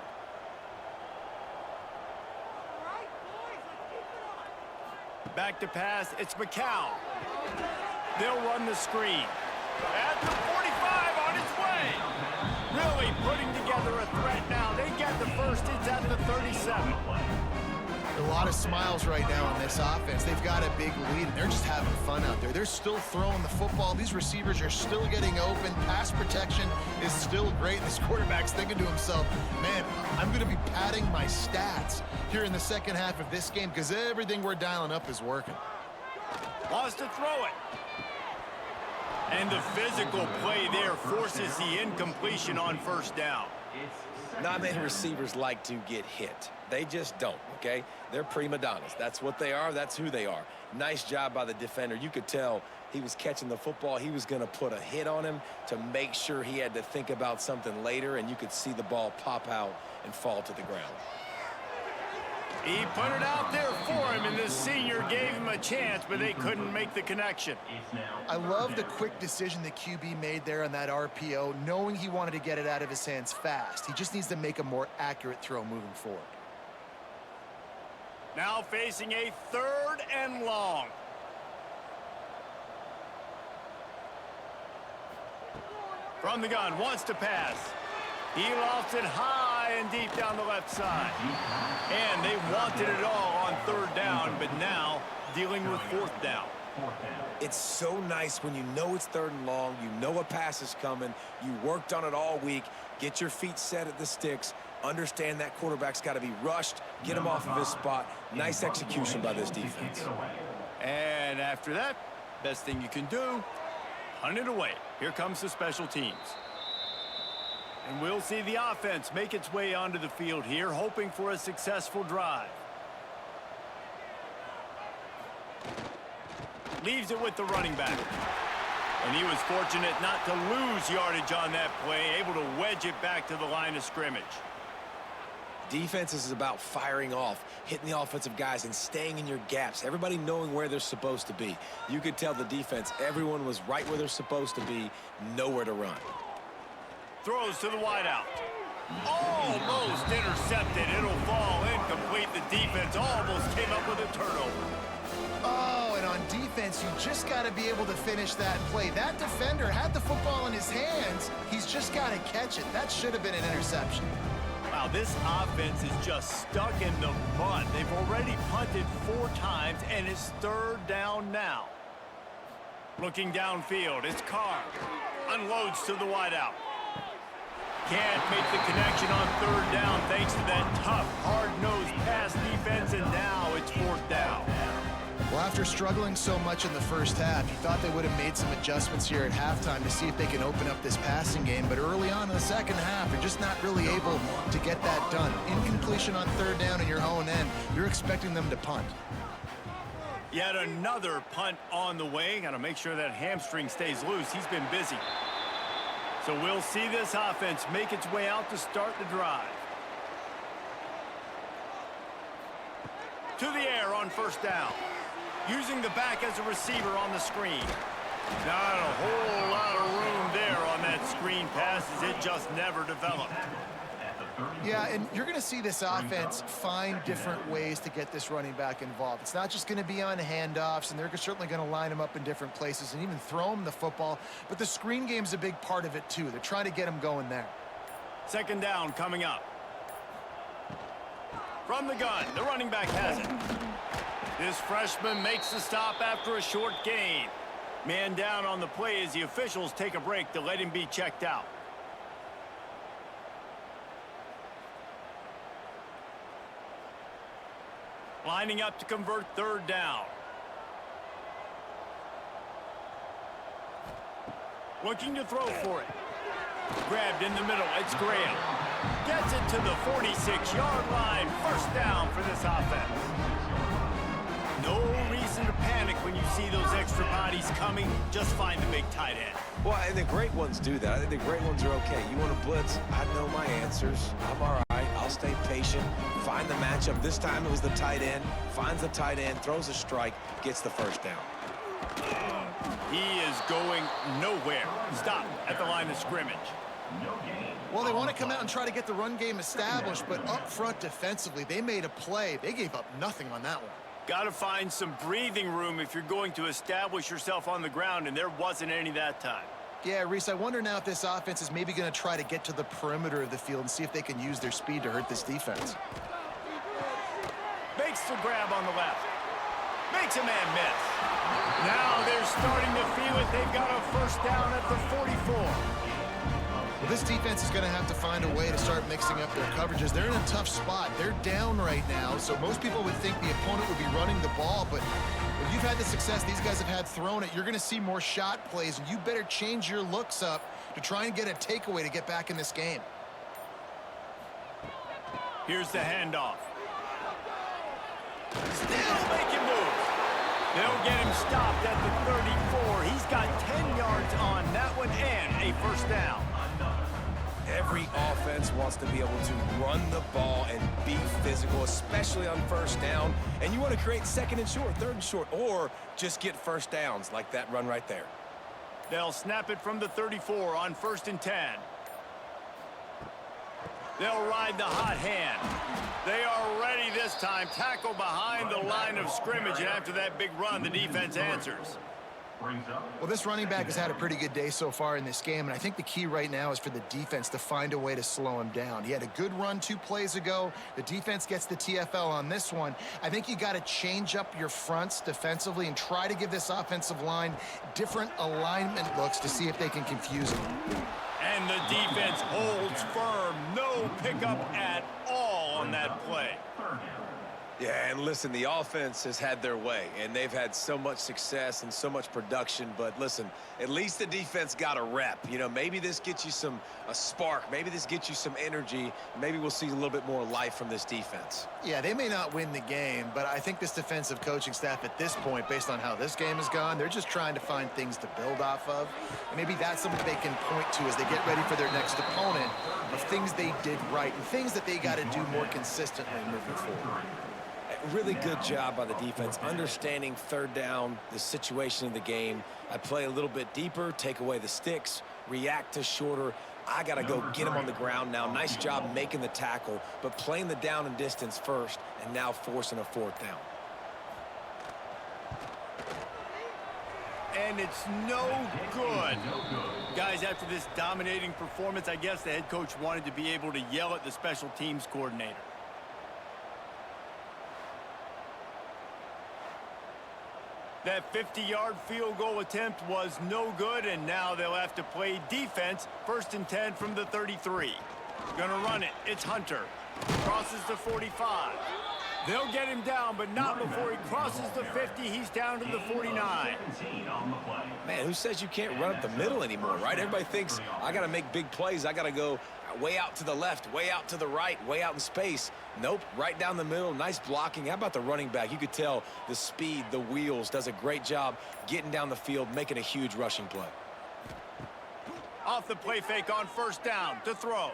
Back to pass, it's McCown. They'll run the screen. At the 45 on his way. Really putting together a threat now. They get the 1st, it's at the 37. A lot of smiles right now on this offense. They've got a big lead, and they're just having fun out there. They're still throwing the football. These receivers are still getting open. Pass protection is still great. This quarterback's thinking to himself, man, I'm going to be padding my stats here in the second half of this game because everything we're dialing up is working. Wants to throw it. And the physical play there forces the incompletion on first down. Not many receivers like to get hit. They just don't, okay? They're prima donnas. That's what they are. That's who they are. Nice job by the defender. You could tell he was catching the football. He was going to put a hit on him to make sure he had to think about something later, and you could see the ball pop out and fall to the ground. He put it out there for him, and the senior gave him a chance, but they couldn't make the connection. I love the quick decision the QB made there on that RPO, knowing he wanted to get it out of his hands fast. He just needs to make a more accurate throw moving forward. Now facing a 3rd and long. From the gun, wants to pass. He lofts it high and deep down the left side. And they wanted it all on 3rd down, but now dealing with 4th down. It's so nice when you know it's 3rd and long, you know a pass is coming, you worked on it all week, get your feet set at the sticks, understand that quarterback's got to be rushed, get him off of his spot. Nice execution by this defense. And after that, best thing you can do, punt it away. Here comes the special teams. And we'll see the offense make its way onto the field here, hoping for a successful drive. Leaves it with the running back. And he was fortunate not to lose yardage on that play, able to wedge it back to the line of scrimmage. Defense is about firing off, hitting the offensive guys, and staying in your gaps. Everybody knowing where they're supposed to be. You could tell the defense, everyone was right where they're supposed to be, nowhere to run. Throws to the wideout. Almost intercepted. It'll fall incomplete. The defense almost came up with a turnover. Oh, and on defense, you just got to be able to finish that play. That defender had the football in his hands. He's just got to catch it. That should have been an interception. Wow, this offense is just stuck in the mud. They've already punted 4 times, and it's 3rd down now. Looking downfield, it's Carr. Unloads to the wideout. Can't make the connection on 3rd down thanks to that tough, hard-nosed pass defense, and now it's 4th down. Well, after struggling so much in the first half, you thought they would have made some adjustments here at halftime to see if they can open up this passing game. But early on in the second half, they're just not really able to get that done. Incompletion on 3rd down in your own end, you're expecting them to punt. Yet another punt on the way. Got to make sure that hamstring stays loose. He's been busy. So we'll see this offense make its way out to start the drive. To the air on 1st down. Using the back as a receiver on the screen. Not a whole lot of room there on that screen passes. It just never developed. Yeah, and you're going to see this offense find different ways to get this running back involved. It's not just going to be on handoffs, and they're certainly going to line him up in different places and even throw him the football. But the screen game's a big part of it, too. They're trying to get him going there. 2nd down coming up. From the gun, the running back has it. This freshman makes the stop after a short gain. Man down on the play as the officials take a break to let him be checked out. Lining up to convert 3rd down. Looking to throw for it. Grabbed in the middle. It's Graig. Gets it to the 46-yard line. 1st down for this offense. No reason to panic when you see those extra bodies coming. Just find the big tight end. Well, and the great ones do that. I think the great ones are okay. You want to blitz? I know my answers. I'm all right. I'll stay patient. Find the matchup. This time it was the tight end. Finds the tight end, throws a strike, gets the 1st down. He is going nowhere. Stop at the line of scrimmage. Well, they want to come out and try to get the run game established, but up front defensively, they made a play. They gave up nothing on that one. Got to find some breathing room if you're going to establish yourself on the ground, and there wasn't any that time. Yeah, Reese, I wonder now if this offense is maybe going to try to get to the perimeter of the field and see if they can use their speed to hurt this defense. Makes Gets the grab on the left. Makes a man miss. Now they're starting to feel it. They've got a first down at the 44. Well, this defense is going to have to find a way to start mixing up their coverages. They're in a tough spot. They're down right now, so most people would think the opponent would be running the ball, but if you've had the success these guys have had throwing it, you're going to see more shot plays, and you better change your looks up to try and get a takeaway to get back in this game. Here's the handoff. Still making moves. They'll get him stopped at the 34. He's got 10 yards on that one and a first down. Every offense wants to be able to run the ball and be physical, especially on first down. And you want to create second and short, third and short, or just get first downs like that run right there. They'll snap it from the 34 on 1st and 10. They'll ride the hot hand. They are ready this time. Tackle behind the line of scrimmage, and after that big run, the defense answers. Well, this running back has had a pretty good day so far in this game, and I think the key right now is for the defense to find a way to slow him down. He had a good run 2 plays ago. The defense gets the TFL on this one. I think you got to change up your fronts defensively and try to give this offensive line different alignment looks to see if they can confuse him. And the defense holds firm. No pickup at all on that play. Yeah, and listen, the offense has had their way, and they've had so much success and so much production. But listen, at least the defense got a rep. You know, maybe this gets you a spark. Maybe this gets you some energy. Maybe we'll see a little bit more life from this defense. Yeah, they may not win the game, but I think this defensive coaching staff at this point, based on how this game has gone, they're just trying to find things to build off of. And maybe that's something they can point to as they get ready for their next opponent of things they did right and things that they got to do more consistently moving forward. Really good job by the defense, understanding third down, the situation of the game. I play a little bit deeper, take away the sticks, react to shorter. I got to go get him on the ground now. Nice job making the tackle, but playing the down and distance first and now forcing a 4th down. And it's no good. Guys, after this dominating performance, I guess the head coach wanted to be able to yell at the special teams coordinator. That 50-yard field goal attempt was no good, and now they'll have to play defense. 1st and 10 from the 33. Gonna run it. It's Hunter. Crosses the 45. They'll get him down, but not before he crosses the 50. He's down to the 49. Man, who says you can't run up the middle anymore, right? Everybody thinks, I got to make big plays. I got to go way out to the left, way out to the right, way out in space. Nope, right down the middle. Nice blocking. How about the running back? You could tell the speed, the wheels, does a great job getting down the field, making a huge rushing play. Off the play fake on 1st down to throw.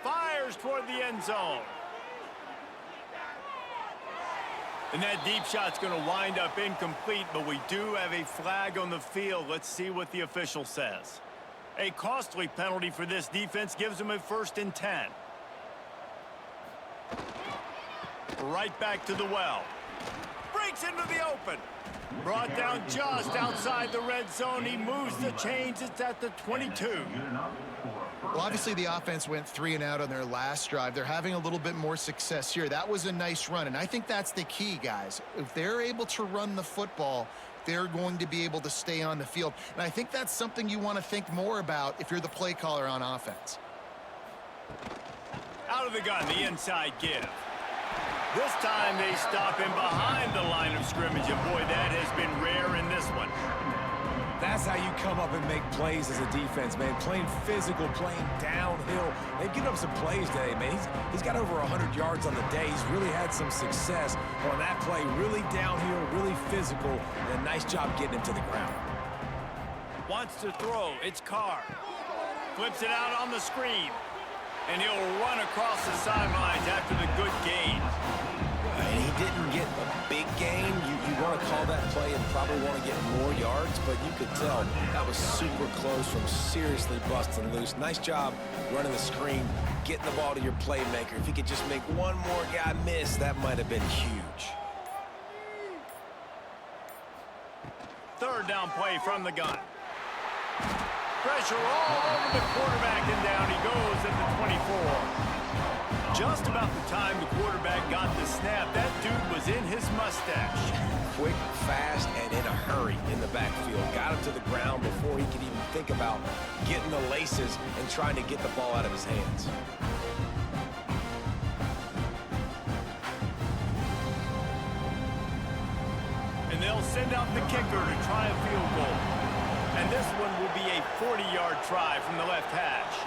Fires toward the end zone. And that deep shot's going to wind up incomplete, but we do have a flag on the field. Let's see what the official says. A costly penalty for this defense gives them a 1st and 10. Right back to the well. Breaks into the open. Brought down just outside the red zone. He moves the chains. It's at the 22. Well, obviously the offense went 3 and out on their last drive. They're having a little bit more success here. That was a nice run, and I think that's the key, guys. If they're able to run the football, they're going to be able to stay on the field. And I think that's something you want to think more about if you're the play caller on offense. Out of the gun, the inside give. This time they stop him behind the line of scrimmage, and boy, that has been rare in this one. That's how you come up and make plays as a defense, man. Playing physical, playing downhill. They've given up some plays today, man. He's got over 100 yards on the day. He's really had some success on that play. Really downhill, really physical, and a nice job getting him to the ground. Wants to throw. It's Carr. Flips it out on the screen. And he'll run across the sidelines after the good gain. And he didn't get a big gain. You want to call that play and probably want to get more yards, but you could tell that was super close from seriously busting loose. Nice job running the screen, getting the ball to your playmaker. If he could just make one more guy miss, that might have been huge. 3rd down play from the gun. Pressure all over the quarterback, and down he goes at the 24. Just about the time the quarterback got the snap, that dude was in his mustache. Quick, fast, and in a hurry in the backfield. Got him to the ground before he could even think about getting the laces and trying to get the ball out of his hands. And they'll send out the kicker to try a field goal. And this one will be a 40-yard try from the left hash.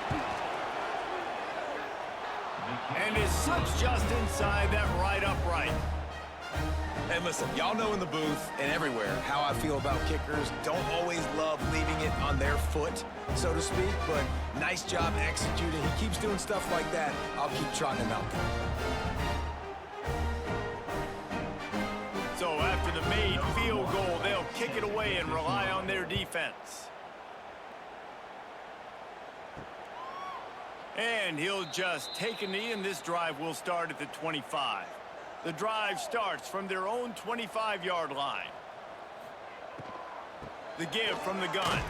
And it slips just inside that right upright. And listen, y'all know in the booth and everywhere how I feel about kickers. Don't always love leaving it on their foot, so to speak, but nice job executing. He keeps doing stuff like that. I'll keep trotting him out there. So after the made field goal, they'll kick it away and rely on their defense. And he'll just take a knee, and this drive will start at the 25. The drive starts from their own 25-yard line. The give from the gun.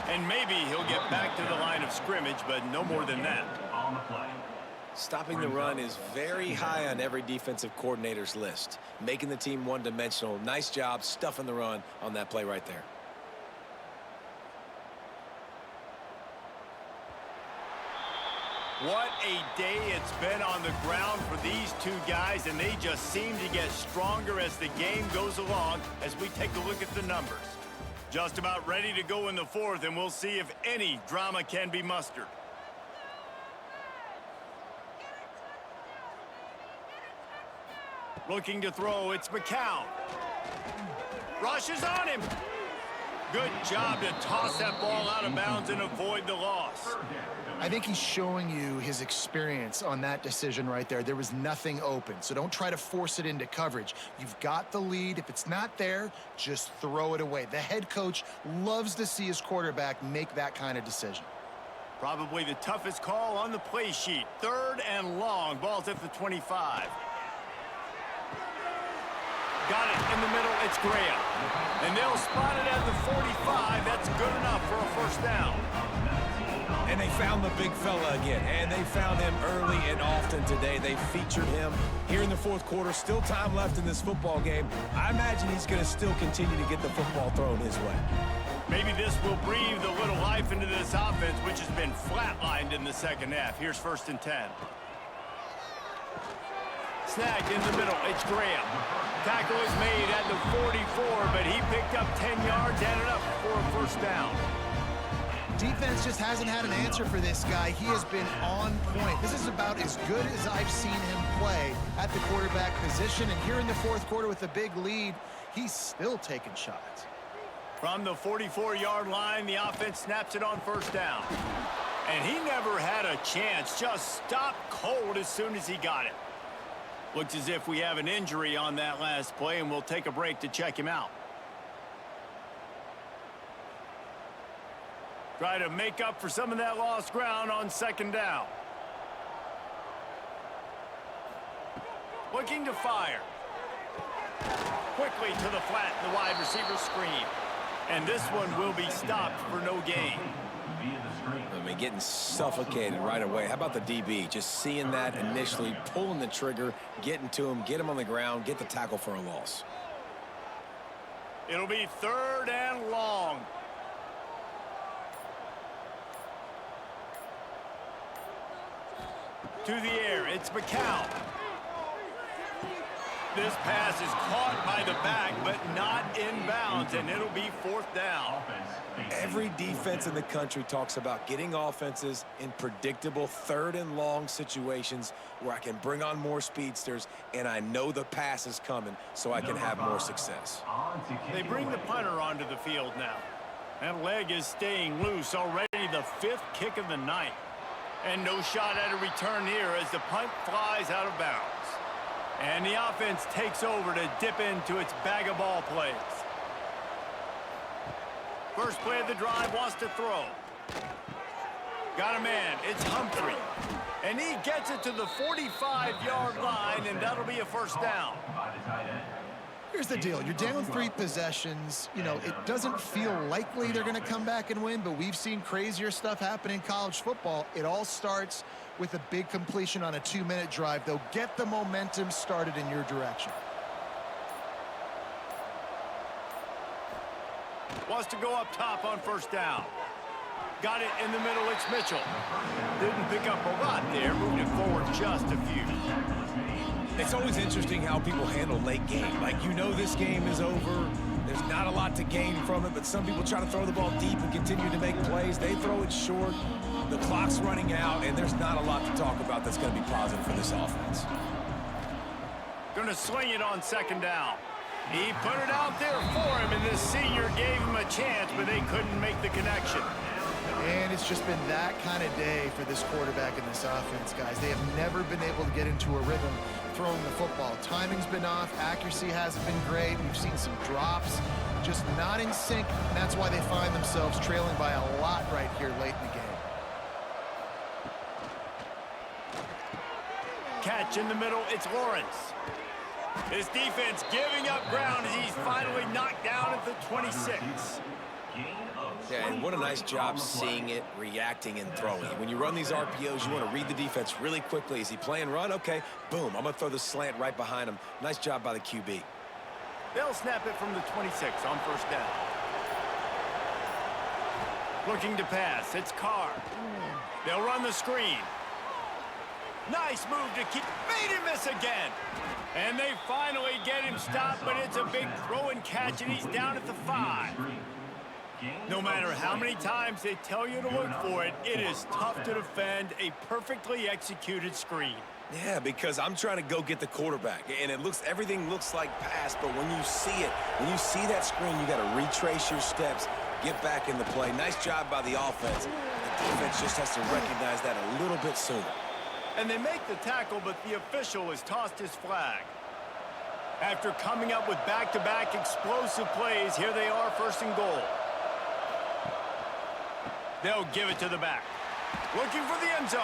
And maybe he'll get back to the line of scrimmage, but no more than that. On the play. Stopping the run is very high on every defensive coordinator's list. Making the team one-dimensional. Nice job stuffing the run on that play right there. What a day it's been on the ground for these two guys, and they just seem to get stronger as the game goes along as we take a look at the numbers. Just about ready to go in the fourth, and we'll see if any drama can be mustered. Looking to throw, it's McCown. Rushes on him. Good job to toss that ball out of bounds and avoid the loss. I think he's showing you his experience on that decision right there. There was nothing open, so don't try to force it into coverage. You've got the lead. If it's not there, just throw it away. The head coach loves to see his quarterback make that kind of decision. Probably the toughest call on the play sheet. 3rd and long. Ball's at the 25. Got it in the middle. It's Graham. And they'll spot it at the 45. That's good enough for a first down. And they found the big fella again, and they found him early and often today. They featured him here in the fourth quarter. Still time left in this football game. I imagine he's going to still continue to get the football thrown his way. Maybe this will breathe a little life into this offense, which has been flatlined in the second half. Here's 1st and 10. Snagged in the middle. It's Graham. Tackle is made at the 44, but he picked up 10 yards and enough for a first down. Defense just hasn't had an answer for this guy. He has been on point. This is about as good as I've seen him play at the quarterback position. And here in the fourth quarter with a big lead, he's still taking shots. From the 44-yard line, the offense snaps it on first down. And he never had a chance. Just stopped cold as soon as he got it. Looks as if we have an injury on that last play, and we'll take a break to check him out. Try to make up for some of that lost ground on 2nd down. Looking to fire. Quickly to the flat, the wide receiver screen. And this one will be stopped for no gain. I mean, getting suffocated right away. How about the DB? Just seeing that initially, pulling the trigger, getting to him, get him on the ground, get the tackle for a loss. It'll be 3rd and long. To the air, it's McCown. This pass is caught by the back, but not in bounds, and it'll be 4th down. Every defense in the country talks about getting offenses in predictable 3rd and long situations where I can bring on more speedsters, and I know the pass is coming, so I can have more success. They bring the punter onto the field now. That leg is staying loose, already the 5th kick of the night. And no shot at a return here as the punt flies out of bounds. And the offense takes over to dip into its bag of ball plays. First play of the drive, wants to throw. Got a man, it's Humphrey. And he gets it to the 45-yard line, and that'll be a first down. Here's the deal. You're down 3 possessions. You know, it doesn't feel likely they're going to come back and win, but we've seen crazier stuff happen in college football. It all starts with a big completion on a 2-minute drive. They'll get the momentum started in your direction. Wants to go up top on first down. Got it in the middle, it's Mitchell. Didn't pick up a lot there, moving it forward just a few. It's always interesting how people handle late game. Like, you know this game is over. There's not a lot to gain from it, but some people try to throw the ball deep and continue to make plays. They throw it short. The clock's running out, and there's not a lot to talk about that's going to be positive for this offense. Going to sling it on second down. He put it out there for him, and this senior gave him a chance, but they couldn't make the connection. And it's just been that kind of day for this quarterback and this offense, guys. They have never been able to get into a rhythm throwing the football. Timing's been off. Accuracy hasn't been great. We've seen some drops, just not in sync. And that's why they find themselves trailing by a lot right here late in the game. Catch in the middle, it's Lawrence. His defense giving up ground as he's finally knocked down at the 26. Yeah, and what a nice job seeing it, reacting, and throwing. When you run these RPOs, you want to read the defense really quickly. Is he playing run? Okay, boom. I'm going to throw the slant right behind him. Nice job by the QB. They'll snap it from the 26 on first down. Looking to pass, it's Carr. They'll run the screen. Nice move to keep, made him miss again. And they finally get him stopped, but it's a big throw and catch, and he's down at the 5. No matter how many times they tell you to look for it, it is tough to defend a perfectly executed screen. Yeah, because I'm trying to go get the quarterback, and everything looks like pass, but when you see it, when you see that screen, you got to retrace your steps, get back in the play. Nice job by the offense. The defense just has to recognize that a little bit sooner. And they make the tackle, but the official has tossed his flag. After coming up with back-to-back explosive plays, here they are, first and goal. They'll give it to the back. Looking for the end zone.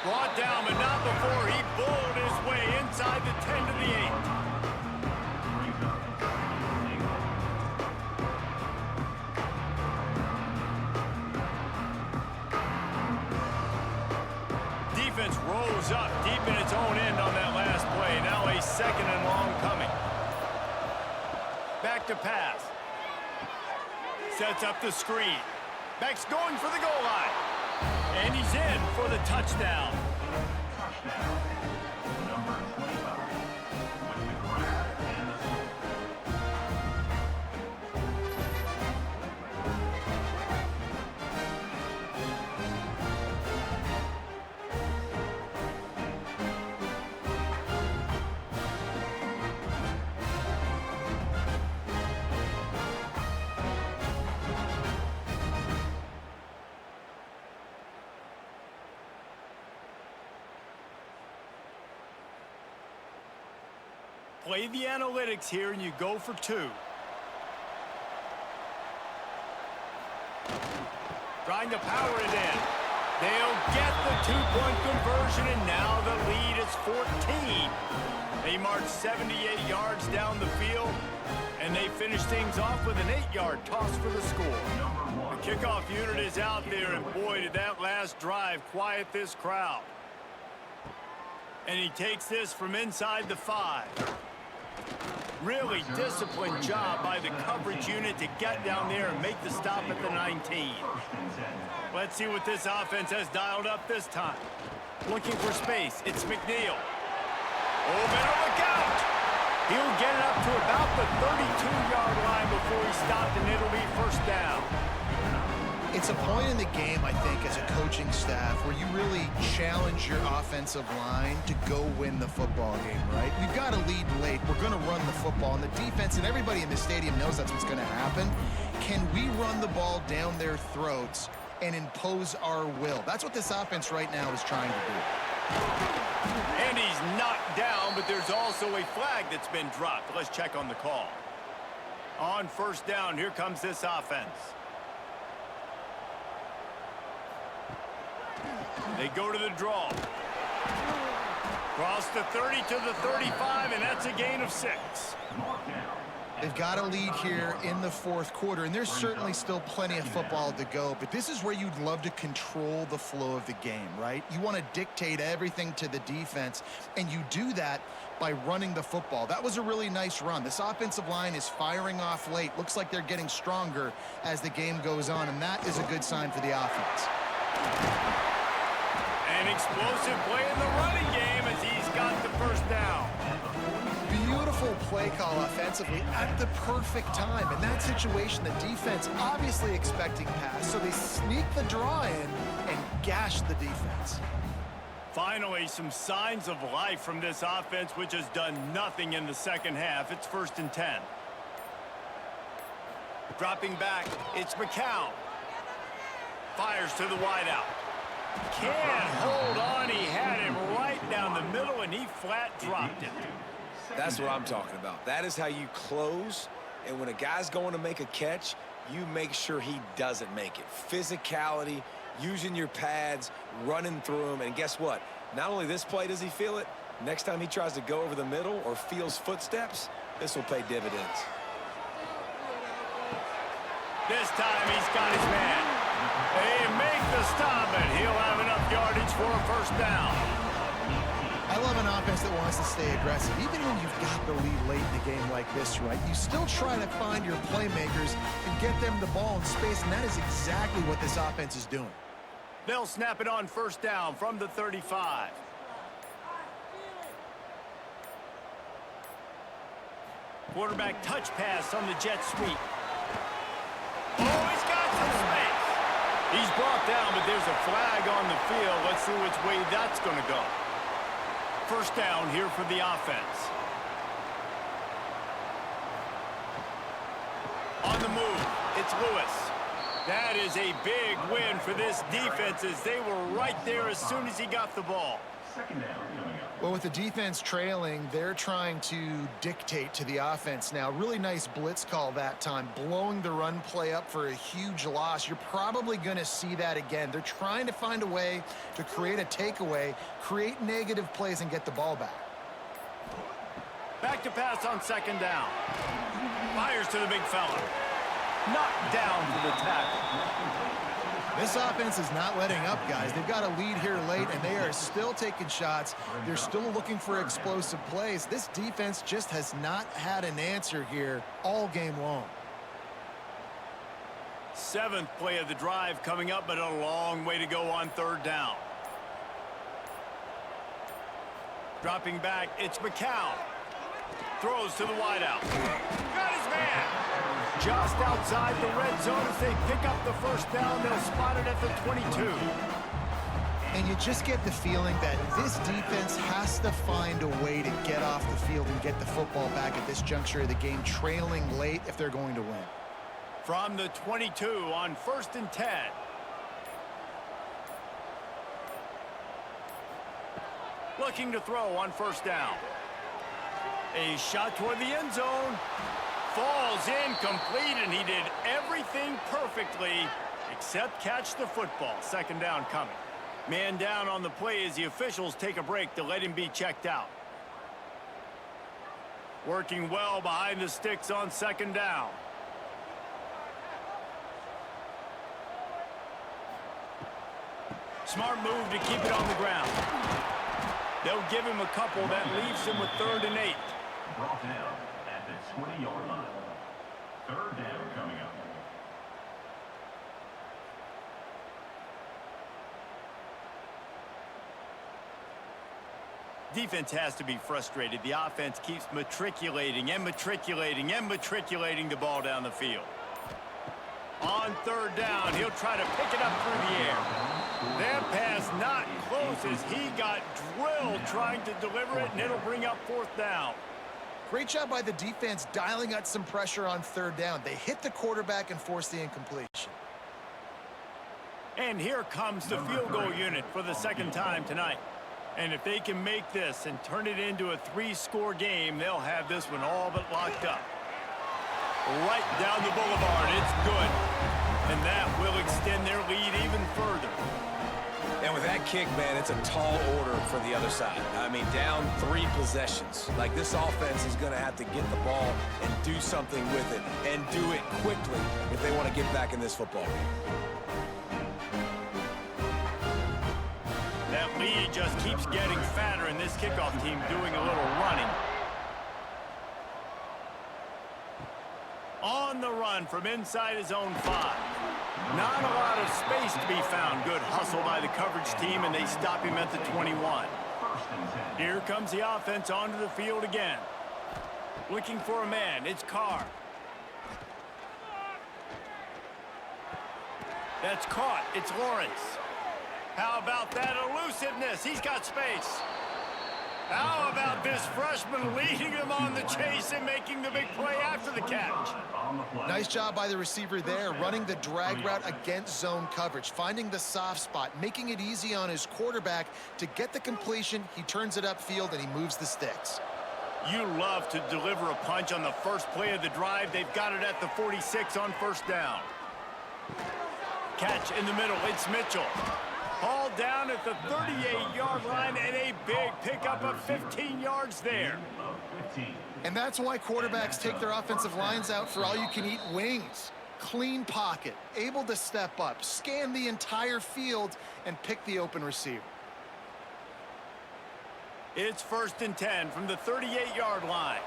Brought down, but not before he bowled his way inside the 10 to the 8. Defense rolls up deep in its own end on that last play. Now a second and long coming. Back to pass. Sets up the screen. Back's going for the goal line. And he's in for the touchdown. Number 25 with the grab and the Play the analytics here, and you go for 2. Trying to power it in. They'll get the 2-point conversion, and now the lead is 14. They march 78 yards down the field, and they finish things off with an 8-yard toss for the score. The kickoff unit is out there, and boy, did that last drive quiet this crowd. And he takes this from inside the 5. Really disciplined job by the coverage unit to get down there and make the stop at the 19. Let's see what this offense has dialed up this time. Looking for space, it's McNeil. Oh, better look out! He'll get it up to about the 32-yard line before he stopped, and it'll be first down. It's a point in the game, I think, as a coaching staff where you really challenge your offensive line to go win the football game, right? We've got to lead late. We're going to run the football. And the defense and everybody in the stadium knows that's what's going to happen. Can we run the ball down their throats and impose our will? That's what this offense right now is trying to do. And he's knocked down, but there's also a flag that's been dropped. Let's check on the call. On first down, here comes this offense. They go to the draw. Cross the 30 to the 35, and that's a gain of 6. They've got a lead here in the fourth quarter, and there's certainly still plenty of football to go, but this is where you'd love to control the flow of the game, right? You want to dictate everything to the defense, and you do that by running the football. That was a really nice run. This offensive line is firing off late. Looks like they're getting stronger as the game goes on, and that is a good sign for the offense. An explosive play in the running game as he's got the first down. Beautiful play call offensively at the perfect time. In that situation, the defense obviously expecting pass, so they sneak the draw in and gash the defense. Finally, some signs of life from this offense, which has done nothing in the second half. It's 1st and 10. Dropping back, it's McCown. Fires to the wideout. Can't hold on. He had him right down the middle, and he flat dropped it. That's what I'm talking about. That is how you close, and when a guy's going to make a catch, you make sure he doesn't make it. Physicality, using your pads, running through him, and guess what? Not only this play does he feel it, next time he tries to go over the middle or feels footsteps, this will pay dividends. This time he's got his man. They make the stop, and he'll have enough yardage for a first down. I love an offense that wants to stay aggressive. Even when you've got the lead late in a game like this, right, you still try to find your playmakers and get them the ball in space, and that is exactly what this offense is doing. They'll snap it on first down from the 35. Quarterback touch pass on the jet sweep. Oh, he's got some space. He's brought down, but there's a flag on the field. Let's see which way that's going to go. First down here for the offense. On the move, it's Lewis. That is a big win for this defense as they were right there as soon as he got the ball. Second down coming up. Well, with the defense trailing, they're trying to dictate to the offense now. Really nice blitz call that time, blowing the run play up for a huge loss. You're probably going to see that again. They're trying to find a way to create a takeaway, create negative plays, and get the ball back. Back to pass on second down. Fires to the big fella. Knocked down for the tackle. This offense is not letting up, guys. They've got a lead here late, and they are still taking shots. They're still looking for explosive plays. This defense just has not had an answer here all game long. 7th play of the drive coming up, but a long way to go on third down. Dropping back, it's McCown. Throws to the wideout. Got his man. Just outside the red zone as they pick up the first down. They'll spot it at the 22. And you just get the feeling that this defense has to find a way to get off the field and get the football back at this juncture of the game, trailing late if they're going to win. From the 22 on 1st and 10. Looking to throw on first down. A shot toward the end zone. Falls incomplete, and he did everything perfectly except catch the football. Second down coming. Man down on the play as the officials take a break to let him be checked out. Working well behind the sticks on second down. Smart move to keep it on the ground. They'll give him a couple. That leaves him with 3rd and 8. Brought down at the 20-yard line. Third down coming up. Defense has to be frustrated. The offense keeps matriculating and matriculating and matriculating the ball down the field. On third down, he'll try to pick it up through the air. That pass not close as he got drilled trying to deliver it, and it'll bring up 4th down. Great job by the defense dialing out some pressure on third down. They hit the quarterback and forced the incompletion. And here comes the field goal unit for the second time tonight. And if they can make this and turn it into a 3-score game, they'll have this one all but locked up. Right down the boulevard, it's good. And that will extend their lead even further. And with that kick, man, it's a tall order for the other side. I mean, down 3 possessions. Like, this offense is going to have to get the ball and do something with it, and do it quickly if they want to get back in this football game. That lead just keeps getting fatter, and this kickoff team doing a little running. On the run from inside his own 5. Not a lot of space to be found. Good hustle by the coverage team, and they stop him at the 21. Here comes the offense onto the field again. Looking for a man. It's Carr. That's caught. It's Lawrence. How about that elusiveness? He's got space. How about this freshman leading him on the chase and making the big play after the catch? Nice job by the receiver there, running the drag route against zone coverage, finding the soft spot, making it easy on his quarterback to get the completion. He turns it upfield, and he moves the sticks. You love to deliver a punch on the first play of the drive. They've got it at the 46 on first down. Catch in the middle. It's Mitchell. Hauled down at the 38-yard line, and a big pickup of 15 yards there. And that's why quarterbacks take their offensive lines out for all-you-can-eat wings. Clean pocket, able to step up, scan the entire field, and pick the open receiver. It's 1st and 10 from the 38-yard line.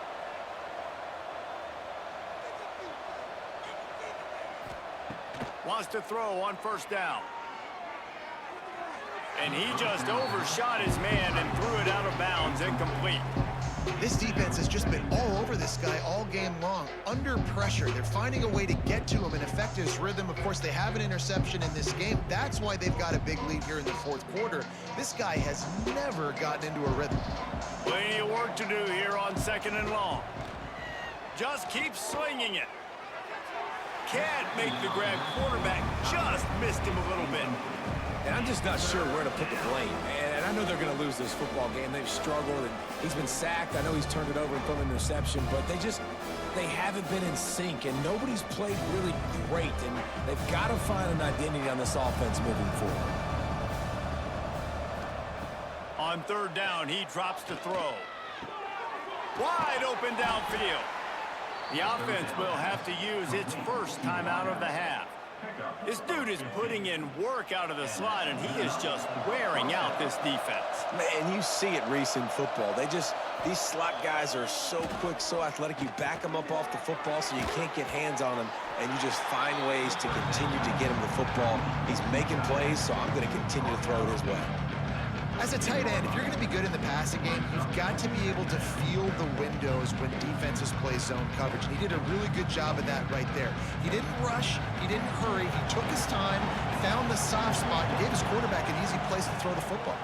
Wants to throw on first down. And he just overshot his man and threw it out of bounds, incomplete. This defense has just been all over this guy all game long. Under pressure, they're finding a way to get to him and affect his rhythm. Of course, they have an interception in this game. That's why they've got a big lead here in the 4th quarter. This guy has never gotten into a rhythm. Plenty of work to do here on 2nd and long. Just keep slinging it. Can't make the grab. Quarterback just missed him a little bit. And I'm just not sure where to put the blame. And I know they're going to lose this football game. They've struggled, and he's been sacked. I know he's turned it over and thrown an interception, but they haven't been in sync, and nobody's played really great, and they've got to find an identity on this offense moving forward. On 3rd down, he drops to throw. Wide open downfield. The offense will have to use its first timeout of the half. This dude is putting in work out of the slot, and he is just wearing out this defense. And you see it, Reese, in football. These slot guys are so quick, so athletic. You back them up off the football so you can't get hands on them, and you just find ways to continue to get him the football. He's making plays, so I'm going to continue to throw it his way. As a tight end, if you're going to be good in the passing game, you've got to be able to feel the windows when defenses play zone coverage. And he did a really good job of that right there. He didn't rush. He didn't hurry. He took his time, found the soft spot, and gave his quarterback an easy place to throw the football.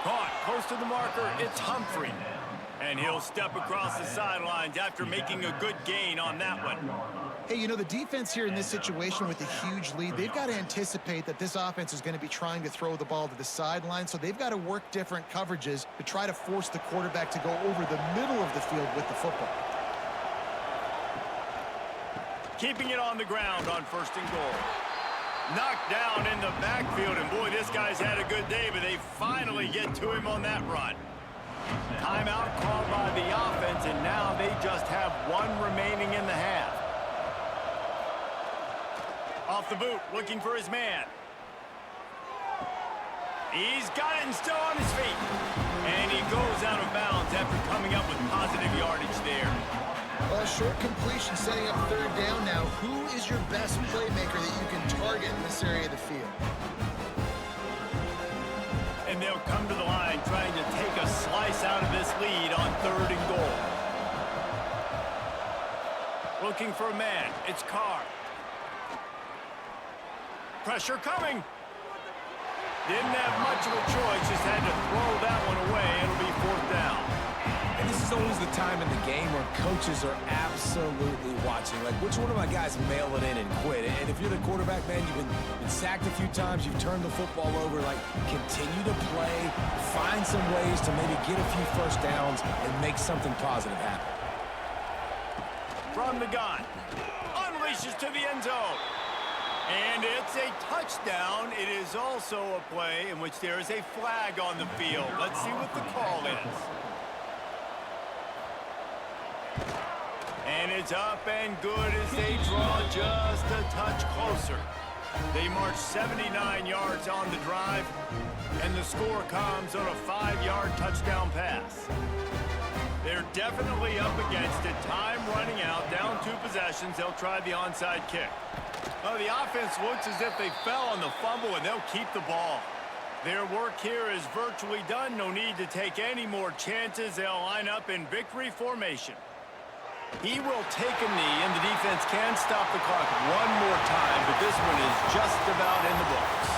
Caught close to the marker. It's Humphrey. And he'll step across the sidelines after making a good gain on that one. Hey, you know, the defense here in this situation with a huge lead, they've got to anticipate that this offense is going to be trying to throw the ball to the sideline, so they've got to work different coverages to try to force the quarterback to go over the middle of the field with the football. Keeping it on the ground on 1st and goal. Knocked down in the backfield, and boy, this guy's had a good day, but they finally get to him on that run. Timeout called by the offense, and now they just have 1 remaining in the half. Off the boot, looking for his man. He's got it and still on his feet. And he goes out of bounds after coming up with positive yardage there. Well, short completion setting up 3rd down now. Who is your best playmaker that you can target in this area of the field? And they'll come to the line trying to take a slice out of this lead on 3rd and goal. Looking for a man. It's Carr. Pressure coming. Didn't have much of a choice, just had to throw that one away. It'll be 4th down. And this is always the time in the game where coaches are absolutely watching. Like, which one of my guys mail it in and quit? And if you're the quarterback, man, you've been sacked a few times, you've turned the football over. Like, continue to play, find some ways to maybe get a few first downs and make something positive happen. From the gun. Unleashes to the end zone. And it's a touchdown. It is also a play in which there is a flag on the field. Let's see what the call is. And it's up and good as they draw just a touch closer. They march 79 yards on the drive, and the score comes on a 5-yard touchdown pass. They're definitely up against it. Time running out, down 2 possessions. They'll try the onside kick. Well, the offense looks as if they fell on the fumble, and they'll keep the ball. Their work here is virtually done. No need to take any more chances. They'll line up in victory formation. He will take a knee, and the defense can stop the clock one more time, but this one is just about in the books.